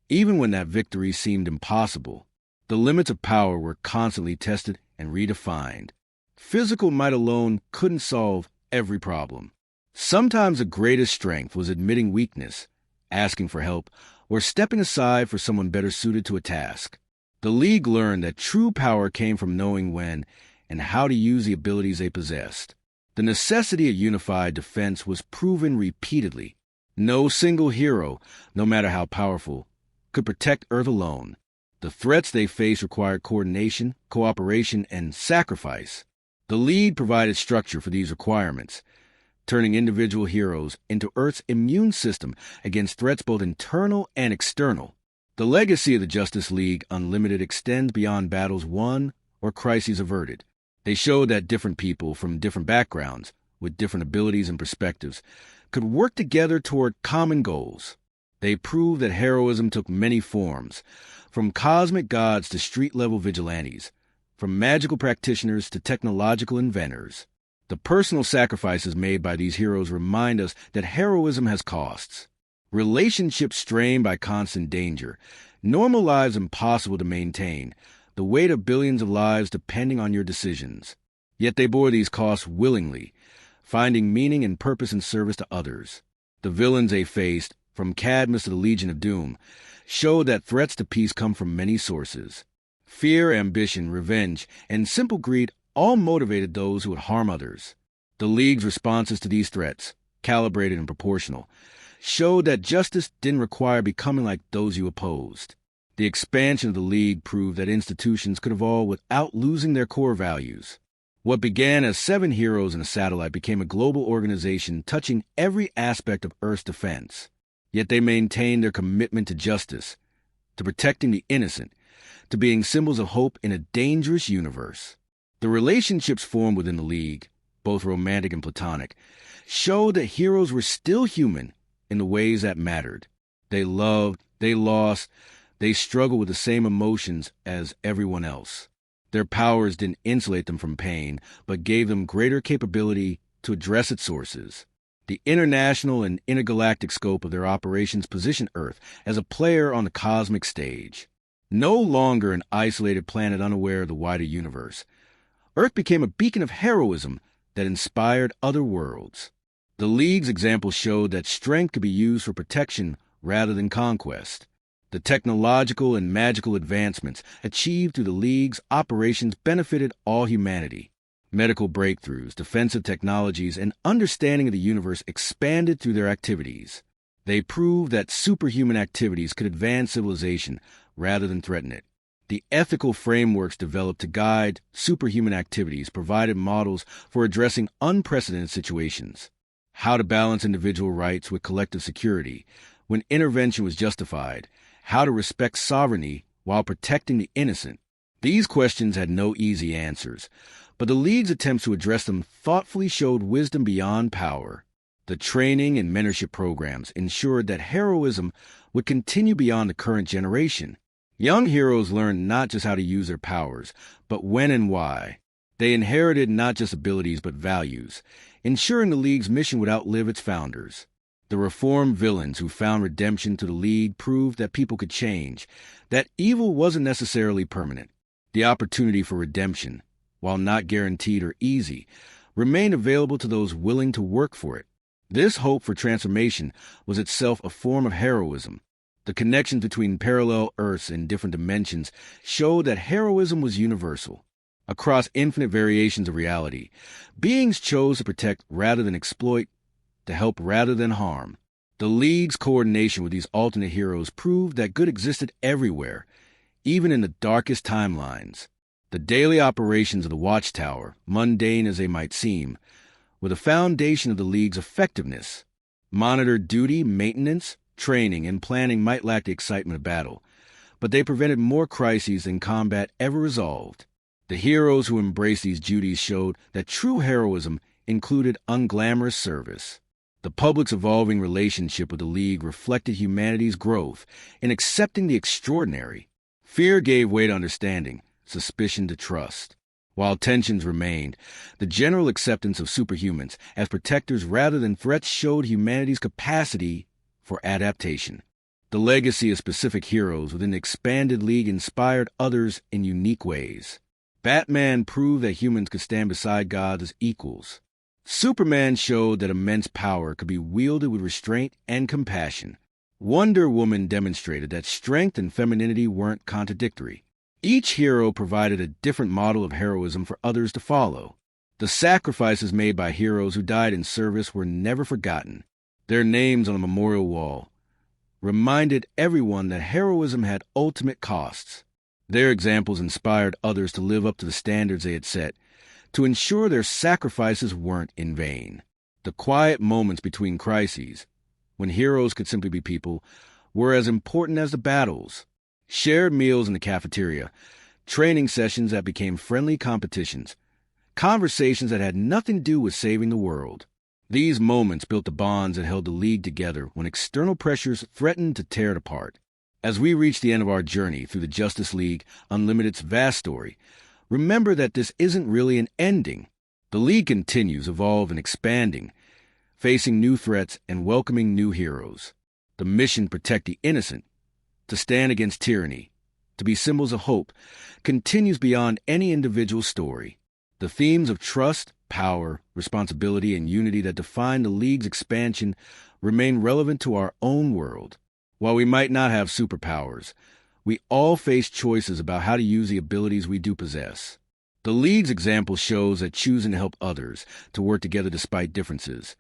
even when that victory seemed impossible. The limits of power were constantly tested and redefined. Physical might alone couldn't solve every problem. Sometimes the greatest strength was admitting weakness, asking for help, or stepping aside for someone better suited to a task. The League learned that true power came from knowing when and how to use the abilities they possessed. The necessity of unified defense was proven repeatedly. No single hero, no matter how powerful, could protect Earth alone. The threats they faced required coordination, cooperation, and sacrifice. The League provided structure for these requirements, turning individual heroes into Earth's immune system against threats both internal and external. The legacy of the Justice League Unlimited extends beyond battles won or crises averted. They showed that different people from different backgrounds, with different abilities and perspectives, could work together toward common goals. They proved that heroism took many forms, from cosmic gods to street-level vigilantes, from magical practitioners to technological inventors. The personal sacrifices made by these heroes remind us that heroism has costs. Relationships strained by constant danger, normal lives impossible to maintain, the weight of billions of lives depending on your decisions. Yet they bore these costs willingly, finding meaning and purpose in service to others. The villains they faced, from Cadmus to the Legion of Doom, showed that threats to peace come from many sources. Fear, ambition, revenge, and simple greed all motivated those who would harm others. The League's responses to these threats, calibrated and proportional, showed that justice didn't require becoming like those you opposed. The expansion of the League proved that institutions could evolve without losing their core values. What began as 7 heroes and a satellite became a global organization touching every aspect of Earth's defense. Yet they maintained their commitment to justice, to protecting the innocent, to being symbols of hope in a dangerous universe. The relationships formed within the League, both romantic and platonic, showed that heroes were still human in the ways that mattered. They loved, they lost, they struggled with the same emotions as everyone else. Their powers didn't insulate them from pain, but gave them greater capability to address its sources. The international and intergalactic scope of their operations positioned Earth as a player on the cosmic stage. No longer an isolated planet unaware of the wider universe, Earth became a beacon of heroism that inspired other worlds. The League's example showed that strength could be used for protection rather than conquest. The technological and magical advancements achieved through the League's operations benefited all humanity. Medical breakthroughs, defensive technologies, and understanding of the universe expanded through their activities. They proved that superhuman activities could advance civilization rather than threaten it. The ethical frameworks developed to guide superhuman activities provided models for addressing unprecedented situations. How to balance individual rights with collective security, when intervention was justified, how to respect sovereignty while protecting the innocent. These questions had no easy answers, but the League's attempts to address them thoughtfully showed wisdom beyond power. The training and mentorship programs ensured that heroism would continue beyond the current generation. Young heroes learned not just how to use their powers, but when and why. They inherited not just abilities but values, ensuring the League's mission would outlive its founders. The reformed villains who found redemption to the League proved that people could change, that evil wasn't necessarily permanent. The opportunity for redemption, while not guaranteed or easy, remained available to those willing to work for it. This hope for transformation was itself a form of heroism. The connections between parallel Earths in different dimensions showed that heroism was universal. Across infinite variations of reality, beings chose to protect rather than exploit, to help rather than harm. The League's coordination with these alternate heroes proved that good existed everywhere, even in the darkest timelines. The daily operations of the Watchtower, mundane as they might seem, were the foundation of the League's effectiveness. Monitored duty, maintenance, training, and planning might lack the excitement of battle, but they prevented more crises than combat ever resolved. The heroes who embraced these duties showed that true heroism included unglamorous service. The public's evolving relationship with the League reflected humanity's growth in accepting the extraordinary. Fear gave way to understanding, suspicion to trust. While tensions remained, the general acceptance of superhumans as protectors rather than threats showed humanity's capacity for adaptation. The legacy of specific heroes within the expanded League inspired others in unique ways. Batman proved that humans could stand beside gods as equals. Superman showed that immense power could be wielded with restraint and compassion. Wonder Woman demonstrated that strength and femininity weren't contradictory. Each hero provided a different model of heroism for others to follow. The sacrifices made by heroes who died in service were never forgotten. Their names on a memorial wall reminded everyone that heroism had ultimate costs. Their examples inspired others to live up to the standards they had set, to ensure their sacrifices weren't in vain. The quiet moments between crises, when heroes could simply be people, were as important as the battles. Shared meals in the cafeteria, training sessions that became friendly competitions, conversations that had nothing to do with saving the world. These moments built the bonds that held the League together when external pressures threatened to tear it apart. As we reach the end of our journey through the Justice League Unlimited's vast story, remember that this isn't really an ending. The League continues, evolving and expanding, facing new threats and welcoming new heroes. The mission to protect the innocent, to stand against tyranny, to be symbols of hope, continues beyond any individual story. The themes of trust, power, responsibility, and unity that define the League's expansion remain relevant to our own world. While we might not have superpowers, we all face choices about how to use the abilities we do possess. The League's example shows that choosing to help others, to work together despite differences,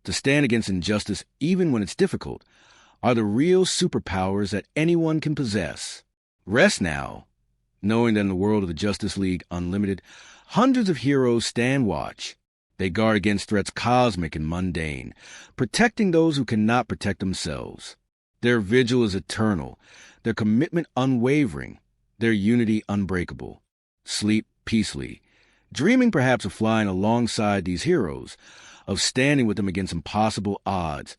to stand against injustice even when it's difficult, are the real superpowers that anyone can possess. Rest now, knowing that in the world of the Justice League Unlimited, hundreds of heroes stand watch. They guard against threats cosmic and mundane, protecting those who cannot protect themselves. Their vigil is eternal, their commitment unwavering, their unity unbreakable. Sleep peacefully, dreaming perhaps of flying alongside these heroes, of standing with them against impossible odds,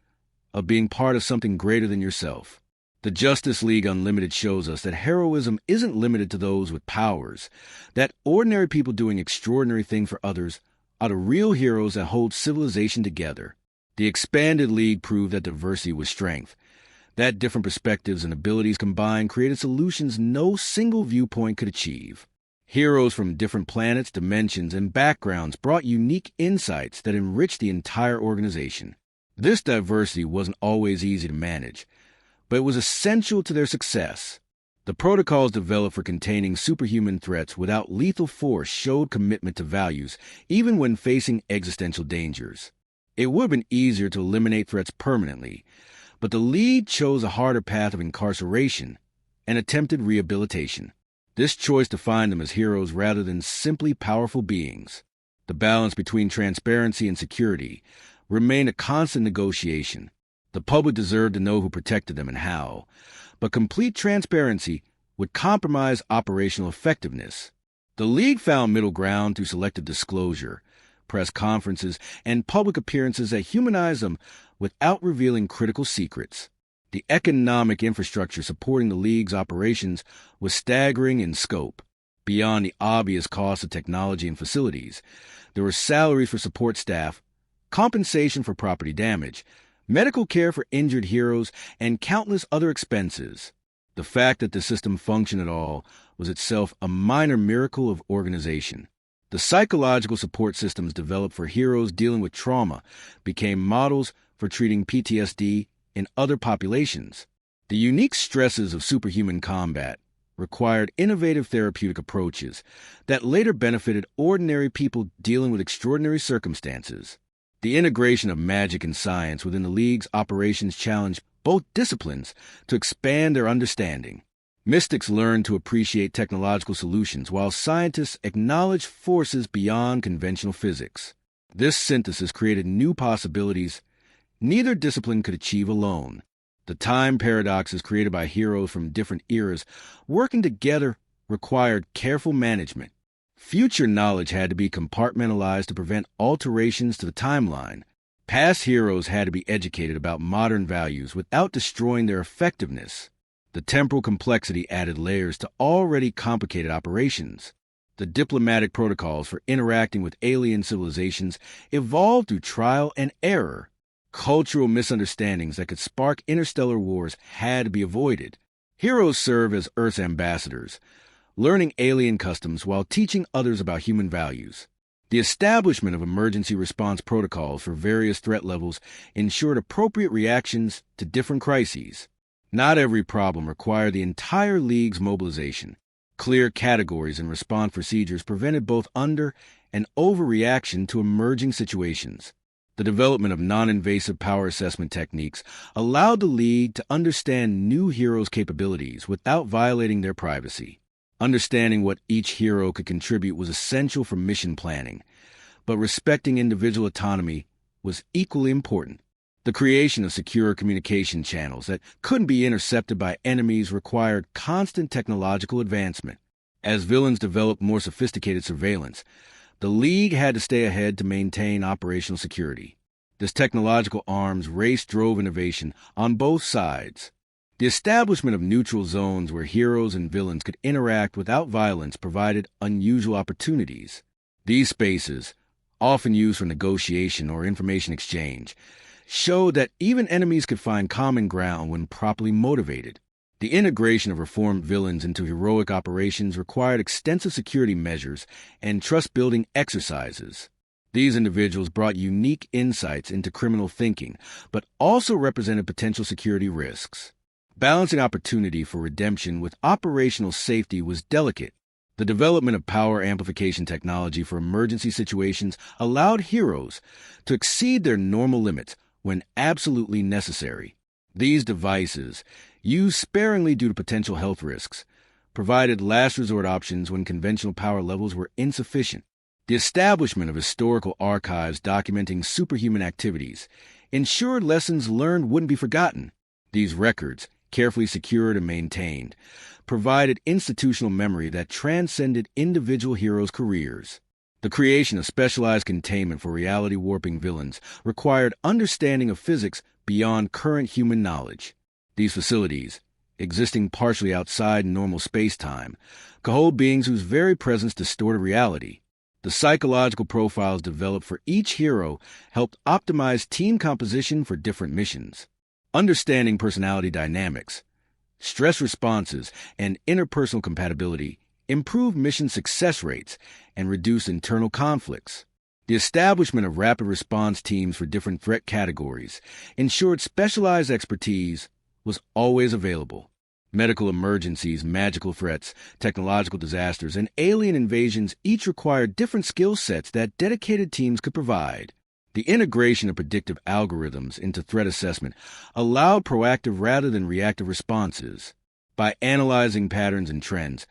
of being part of something greater than yourself. The Justice League Unlimited shows us that heroism isn't limited to those with powers, that ordinary people doing extraordinary things for others are the real heroes that hold civilization together. The expanded League proved that diversity was strength, that different perspectives and abilities combined created solutions no single viewpoint could achieve. Heroes from different planets, dimensions, and backgrounds brought unique insights that enriched the entire organization. This diversity wasn't always easy to manage, but it was essential to their success. The protocols developed for containing superhuman threats without lethal force showed commitment to values, even when facing existential dangers. It would have been easier to eliminate threats permanently, but the League chose a harder path of incarceration and attempted rehabilitation. This choice defined them as heroes rather than simply powerful beings. The balance between transparency and security remained a constant negotiation. The public deserved to know who protected them and how, but complete transparency would compromise operational effectiveness. The League found middle ground through selective disclosure, press conferences, and public appearances that humanized them without revealing critical secrets. The economic infrastructure supporting the League's operations was staggering in scope. Beyond the obvious costs of technology and facilities, there were salaries for support staff, compensation for property damage, medical care for injured heroes, and countless other expenses. The fact that the system functioned at all was itself a minor miracle of organization. The psychological support systems developed for heroes dealing with trauma became models for treating PTSD in other populations. The unique stresses of superhuman combat required innovative therapeutic approaches that later benefited ordinary people dealing with extraordinary circumstances. The integration of magic and science within the League's operations challenged both disciplines to expand their understanding. Mystics learned to appreciate technological solutions, while scientists acknowledged forces beyond conventional physics. This synthesis created new possibilities neither discipline could achieve alone. The time paradoxes created by heroes from different eras working together required careful management. Future knowledge had to be compartmentalized to prevent alterations to the timeline. Past heroes had to be educated about modern values without destroying their effectiveness. The temporal complexity added layers to already complicated operations. The diplomatic protocols for interacting with alien civilizations evolved through trial and error. Cultural misunderstandings that could spark interstellar wars had to be avoided. Heroes serve as Earth's ambassadors, learning alien customs while teaching others about human values. The establishment of emergency response protocols for various threat levels ensured appropriate reactions to different crises. Not every problem required the entire League's mobilization. Clear categories and response procedures prevented both under- and overreaction to emerging situations. The development of non-invasive power assessment techniques allowed the League to understand new heroes' capabilities without violating their privacy. Understanding what each hero could contribute was essential for mission planning, but respecting individual autonomy was equally important. The creation of secure communication channels that couldn't be intercepted by enemies required constant technological advancement. As villains developed more sophisticated surveillance, the League had to stay ahead to maintain operational security. This technological arms race drove innovation on both sides. The establishment of neutral zones where heroes and villains could interact without violence provided unusual opportunities. These spaces, often used for negotiation or information exchange, showed that even enemies could find common ground when properly motivated. The integration of reformed villains into heroic operations required extensive security measures and trust-building exercises. These individuals brought unique insights into criminal thinking, but also represented potential security risks. Balancing opportunity for redemption with operational safety was delicate. The development of power amplification technology for emergency situations allowed heroes to exceed their normal limits when absolutely necessary. These devices, used sparingly due to potential health risks, provided last resort options when conventional power levels were insufficient. The establishment of historical archives documenting superhuman activities ensured lessons learned wouldn't be forgotten. These records, carefully secured and maintained, provided institutional memory that transcended individual heroes' careers. The creation of specialized containment for reality warping villains required understanding of physics beyond current human knowledge. These facilities, existing partially outside normal space-time, could hold beings whose very presence distorted reality. The psychological profiles developed for each hero helped optimize team composition for different missions. Understanding personality dynamics, stress responses, and interpersonal compatibility improved mission success rates, and reduced internal conflicts. The establishment of rapid response teams for different threat categories ensured specialized expertise was always available. Medical emergencies, magical threats, technological disasters, and alien invasions each required different skill sets that dedicated teams could provide. The integration of predictive algorithms into threat assessment allowed proactive rather than reactive responses. By analyzing patterns and trends,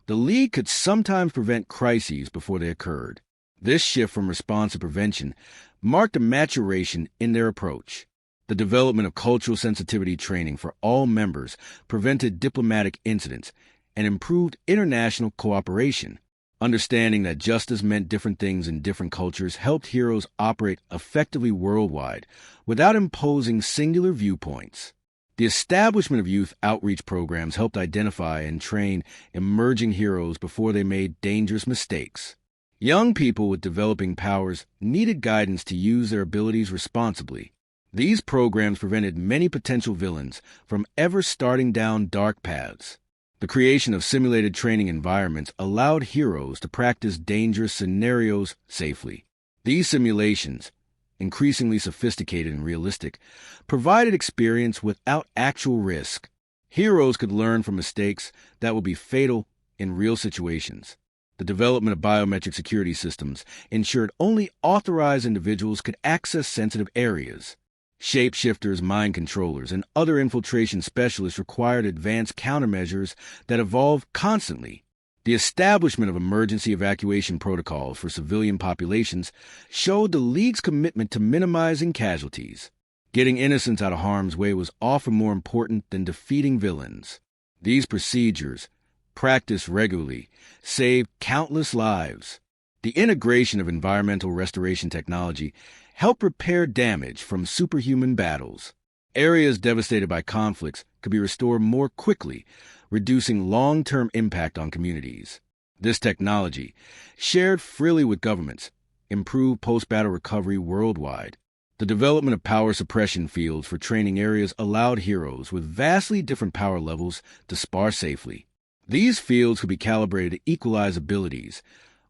the League could sometimes prevent crises before they occurred. This shift from response to prevention marked a maturation in their approach. The development of cultural sensitivity training for all members prevented diplomatic incidents and improved international cooperation. Understanding that justice meant different things in different cultures helped heroes operate effectively worldwide without imposing singular viewpoints. The establishment of youth outreach programs helped identify and train emerging heroes before they made dangerous mistakes. Young people with developing powers needed guidance to use their abilities responsibly. These programs prevented many potential villains from ever starting down dark paths. The creation of simulated training environments allowed heroes to practice dangerous scenarios safely. These simulations, increasingly sophisticated and realistic, provided experience without actual risk. Heroes could learn from mistakes that would be fatal in real situations. The development of biometric security systems ensured only authorized individuals could access sensitive areas. Shapeshifters, mind controllers, and other infiltration specialists required advanced countermeasures that evolved constantly. The establishment of emergency evacuation protocols for civilian populations showed the League's commitment to minimizing casualties. Getting innocents out of harm's way was often more important than defeating villains. These procedures, practiced regularly, saved countless lives. The integration of environmental restoration technology helped repair damage from superhuman battles. Areas devastated by conflicts could be restored more quickly, reducing long-term impact on communities. This technology, shared freely with governments, improved post-battle recovery worldwide. The development of power suppression fields for training areas allowed heroes with vastly different power levels to spar safely. These fields could be calibrated to equalize abilities,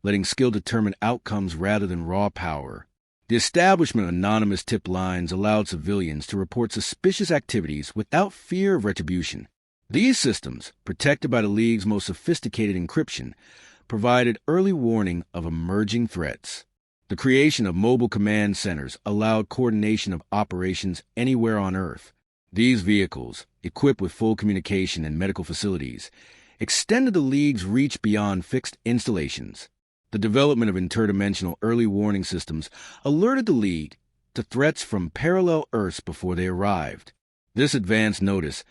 letting skill determine outcomes rather than raw power. The establishment of anonymous tip lines allowed civilians to report suspicious activities without fear of retribution. These systems, protected by the League's most sophisticated encryption, provided early warning of emerging threats. The creation of mobile command centers allowed coordination of operations anywhere on Earth. These vehicles, equipped with full communication and medical facilities, extended the League's reach beyond fixed installations. The development of interdimensional early warning systems alerted the League to threats from parallel Earths before they arrived. This advance notice,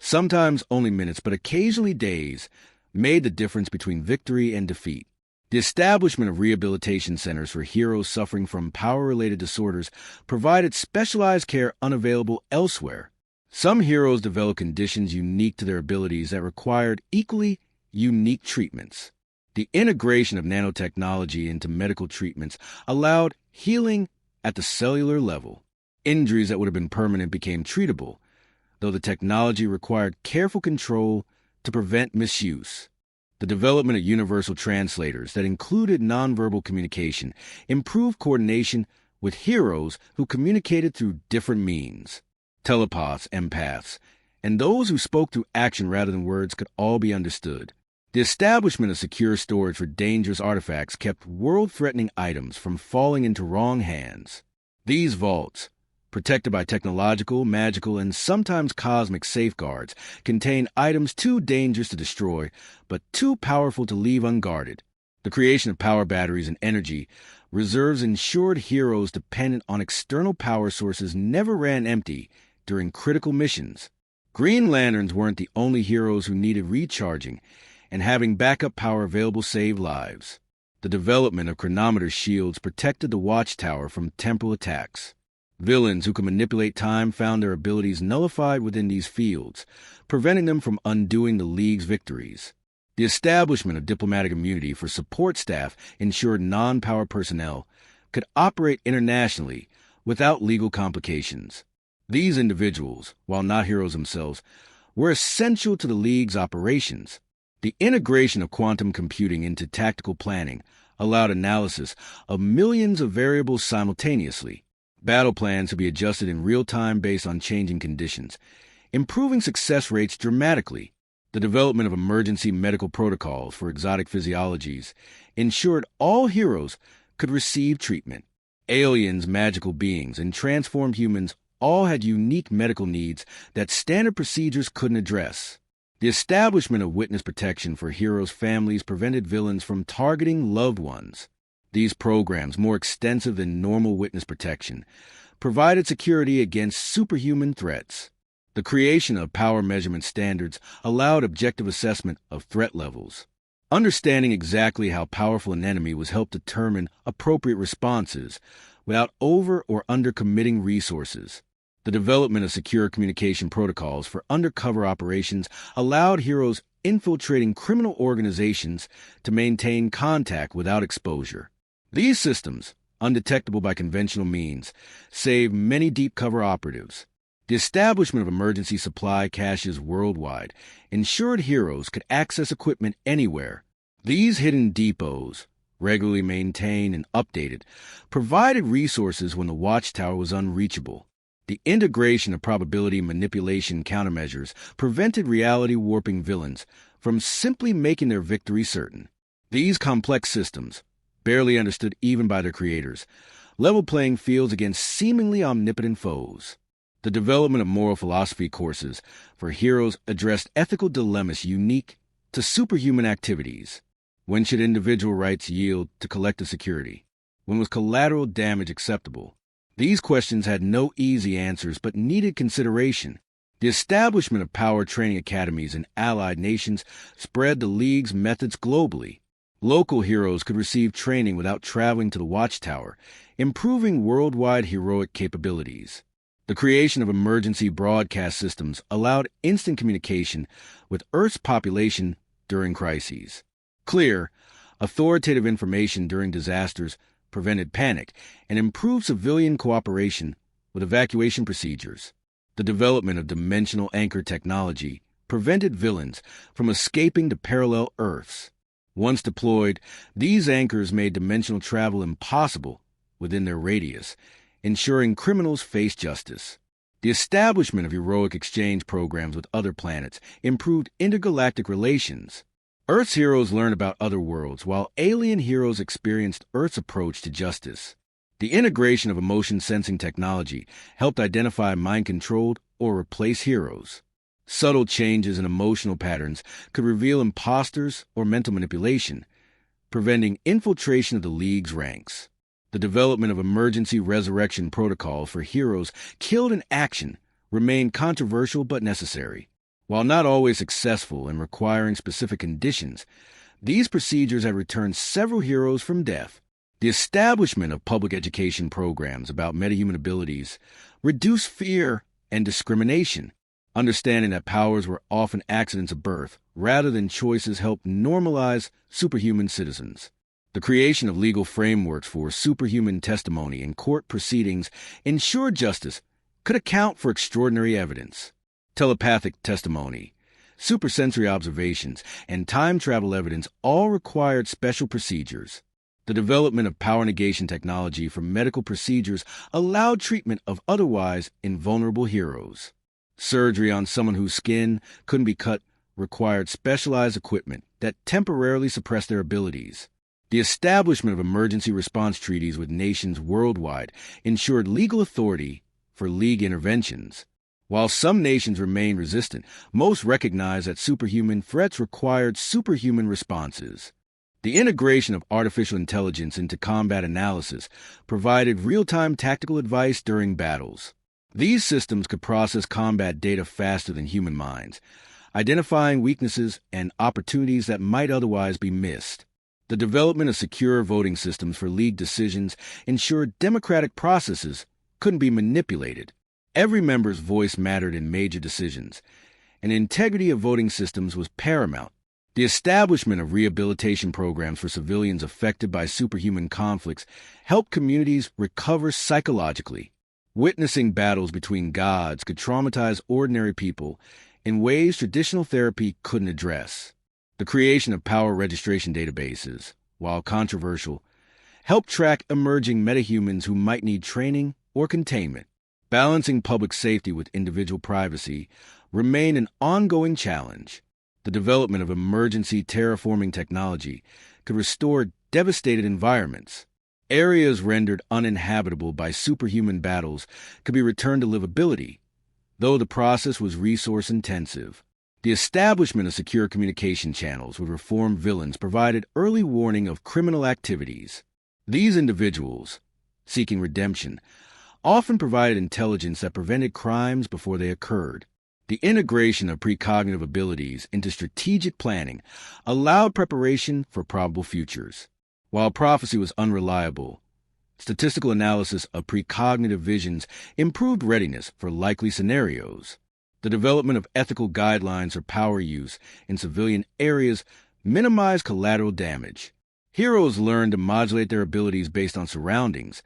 sometimes only minutes but occasionally days, made the difference between victory and defeat. The establishment of rehabilitation centers for heroes suffering from power-related disorders provided specialized care unavailable elsewhere. Some heroes developed conditions unique to their abilities that required equally unique treatments. The integration of nanotechnology into medical treatments allowed healing at the cellular level. Injuries that would have been permanent became treatable, though the technology required careful control to prevent misuse. The development of universal translators that included nonverbal communication improved coordination with heroes who communicated through different means. Telepaths, empaths, and those who spoke through action rather than words could all be understood. The establishment of secure storage for dangerous artifacts kept world-threatening items from falling into wrong hands. These vaults, protected by technological, magical, and sometimes cosmic safeguards, contain items too dangerous to destroy, but too powerful to leave unguarded. The creation of power batteries and energy reserves ensured heroes dependent on external power sources never ran empty during critical missions. Green Lanterns weren't the only heroes who needed recharging, and having backup power available saved lives. The development of chronometer shields protected the watchtower from temporal attacks. Villains who could manipulate time found their abilities nullified within these fields, preventing them from undoing the League's victories. The establishment of diplomatic immunity for support staff ensured non-power personnel could operate internationally without legal complications. These individuals, while not heroes themselves, were essential to the League's operations. The integration of quantum computing into tactical planning allowed analysis of millions of variables simultaneously. Battle plans could be adjusted in real time based on changing conditions, improving success rates dramatically. The development of emergency medical protocols for exotic physiologies ensured all heroes could receive treatment. Aliens, magical beings, and transformed humans all had unique medical needs that standard procedures couldn't address. The establishment of witness protection for heroes' families prevented villains from targeting loved ones. These programs, more extensive than normal witness protection, provided security against superhuman threats. The creation of power measurement standards allowed objective assessment of threat levels. Understanding exactly how powerful an enemy was helped determine appropriate responses without over or undercommitting resources. The development of secure communication protocols for undercover operations allowed heroes infiltrating criminal organizations to maintain contact without exposure. These systems, undetectable by conventional means, saved many deep-cover operatives. The establishment of emergency supply caches worldwide ensured heroes could access equipment anywhere. These hidden depots, regularly maintained and updated, provided resources when the watchtower was unreachable. The integration of probability manipulation countermeasures prevented reality-warping villains from simply making their victory certain. These complex systems, barely understood even by their creators, leveled playing fields against seemingly omnipotent foes. The development of moral philosophy courses for heroes addressed ethical dilemmas unique to superhuman activities. When should individual rights yield to collective security? When was collateral damage acceptable? These questions had no easy answers but needed consideration. The establishment of power training academies in allied nations spread the League's methods globally. Local heroes could receive training without traveling to the Watchtower, improving worldwide heroic capabilities. The creation of emergency broadcast systems allowed instant communication with Earth's population during crises. Clear, authoritative information during disasters prevented panic and improved civilian cooperation with evacuation procedures. The development of dimensional anchor technology prevented villains from escaping to parallel Earths. Once deployed, these anchors made dimensional travel impossible within their radius, ensuring criminals face justice. The establishment of heroic exchange programs with other planets improved intergalactic relations. Earth's heroes learned about other worlds, while alien heroes experienced Earth's approach to justice. The integration of emotion-sensing technology helped identify mind-controlled or replace heroes. Subtle changes in emotional patterns could reveal imposters or mental manipulation, preventing infiltration of the League's ranks. The development of emergency resurrection protocols for heroes killed in action remained controversial but necessary. While not always successful and requiring specific conditions, these procedures have returned several heroes from death. The establishment of public education programs about metahuman abilities reduced fear and discrimination. Understanding that powers were often accidents of birth rather than choices helped normalize superhuman citizens. The creation of legal frameworks for superhuman testimony in court proceedings ensured justice could account for extraordinary evidence. Telepathic testimony, supersensory observations, and time travel evidence all required special procedures. The development of power negation technology for medical procedures allowed treatment of otherwise invulnerable heroes. Surgery on someone whose skin couldn't be cut required specialized equipment that temporarily suppressed their abilities. The establishment of emergency response treaties with nations worldwide ensured legal authority for League interventions. While some nations remained resistant, most recognized that superhuman threats required superhuman responses. The integration of artificial intelligence into combat analysis provided real-time tactical advice during battles. These systems could process combat data faster than human minds, identifying weaknesses and opportunities that might otherwise be missed. The development of secure voting systems for League decisions ensured democratic processes couldn't be manipulated. Every member's voice mattered in major decisions, and integrity of voting systems was paramount. The establishment of rehabilitation programs for civilians affected by superhuman conflicts helped communities recover psychologically. Witnessing battles between gods could traumatize ordinary people in ways traditional therapy couldn't address. The creation of power registration databases, while controversial, help track emerging metahumans who might need training or containment. Balancing public safety with individual privacy remain an ongoing challenge. The development of emergency terraforming technology could restore devastated environments. Areas rendered uninhabitable by superhuman battles could be returned to livability, though the process was resource-intensive. The establishment of secure communication channels with reformed villains provided early warning of criminal activities. These individuals, seeking redemption, often provided intelligence that prevented crimes before they occurred. The integration of precognitive abilities into strategic planning allowed preparation for probable futures. While prophecy was unreliable, statistical analysis of precognitive visions improved readiness for likely scenarios. The development of ethical guidelines for power use in civilian areas minimized collateral damage. Heroes learned to modulate their abilities based on surroundings,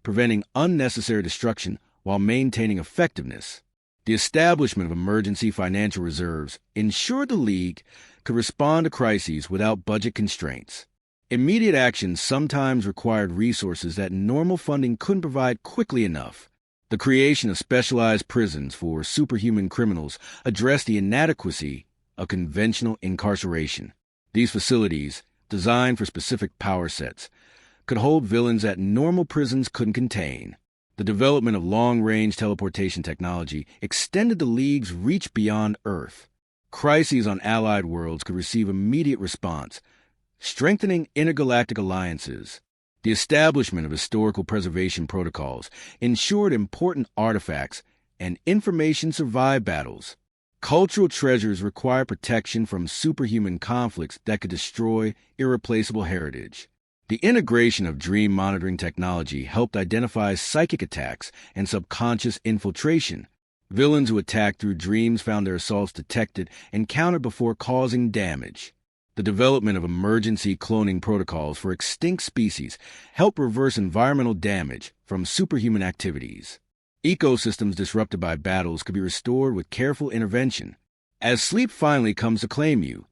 preventing unnecessary destruction while maintaining effectiveness. The establishment of emergency financial reserves ensured the League could respond to crises without budget constraints. Immediate actions sometimes required resources that normal funding couldn't provide quickly enough. The creation of specialized prisons for superhuman criminals addressed the inadequacy of conventional incarceration. These facilities, designed for specific power sets, could hold villains that normal prisons couldn't contain. The development of long-range teleportation technology extended the League's reach beyond Earth. Crises on allied worlds could receive immediate response, strengthening intergalactic alliances. The establishment of historical preservation protocols ensured important artifacts and information survived battles. Cultural treasures require protection from superhuman conflicts that could destroy irreplaceable heritage. The integration of dream monitoring technology helped identify psychic attacks and subconscious infiltration. Villains who attacked through dreams found their assaults detected and countered before causing damage. The development of emergency cloning protocols for extinct species helped reverse environmental damage from superhuman activities. Ecosystems disrupted by battles could be restored with careful intervention. As sleep finally comes to claim you,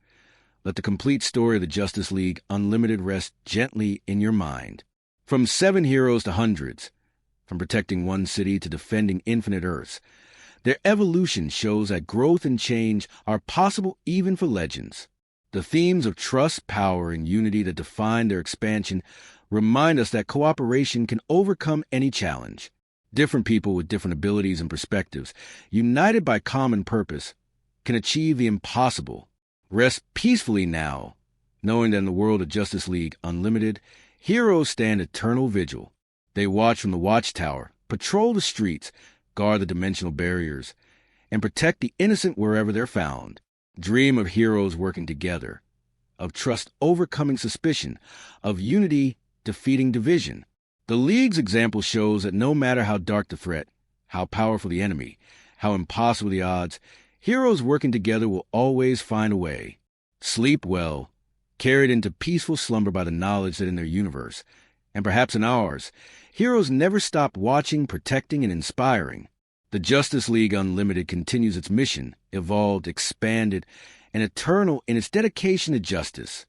let the complete story of the Justice League Unlimited rest gently in your mind. From 7 heroes to hundreds, from protecting one city to defending infinite Earths, their evolution shows that growth and change are possible even for legends. The themes of trust, power, and unity that define their expansion remind us that cooperation can overcome any challenge. Different people with different abilities and perspectives, united by common purpose, can achieve the impossible. Rest peacefully now, knowing that in the world of Justice League Unlimited, heroes stand eternal vigil. They watch from the watchtower, patrol the streets, guard the dimensional barriers, and protect the innocent wherever they're found. Dream of heroes working together, of trust overcoming suspicion, of unity defeating division. The League's example shows that no matter how dark the threat, how powerful the enemy, how impossible the odds, heroes working together will always find a way. Sleep well, carried into peaceful slumber by the knowledge that in their universe, and perhaps in ours, heroes never stop watching, protecting, and inspiring. The Justice League Unlimited continues its mission, evolved, expanded, and eternal in its dedication to justice.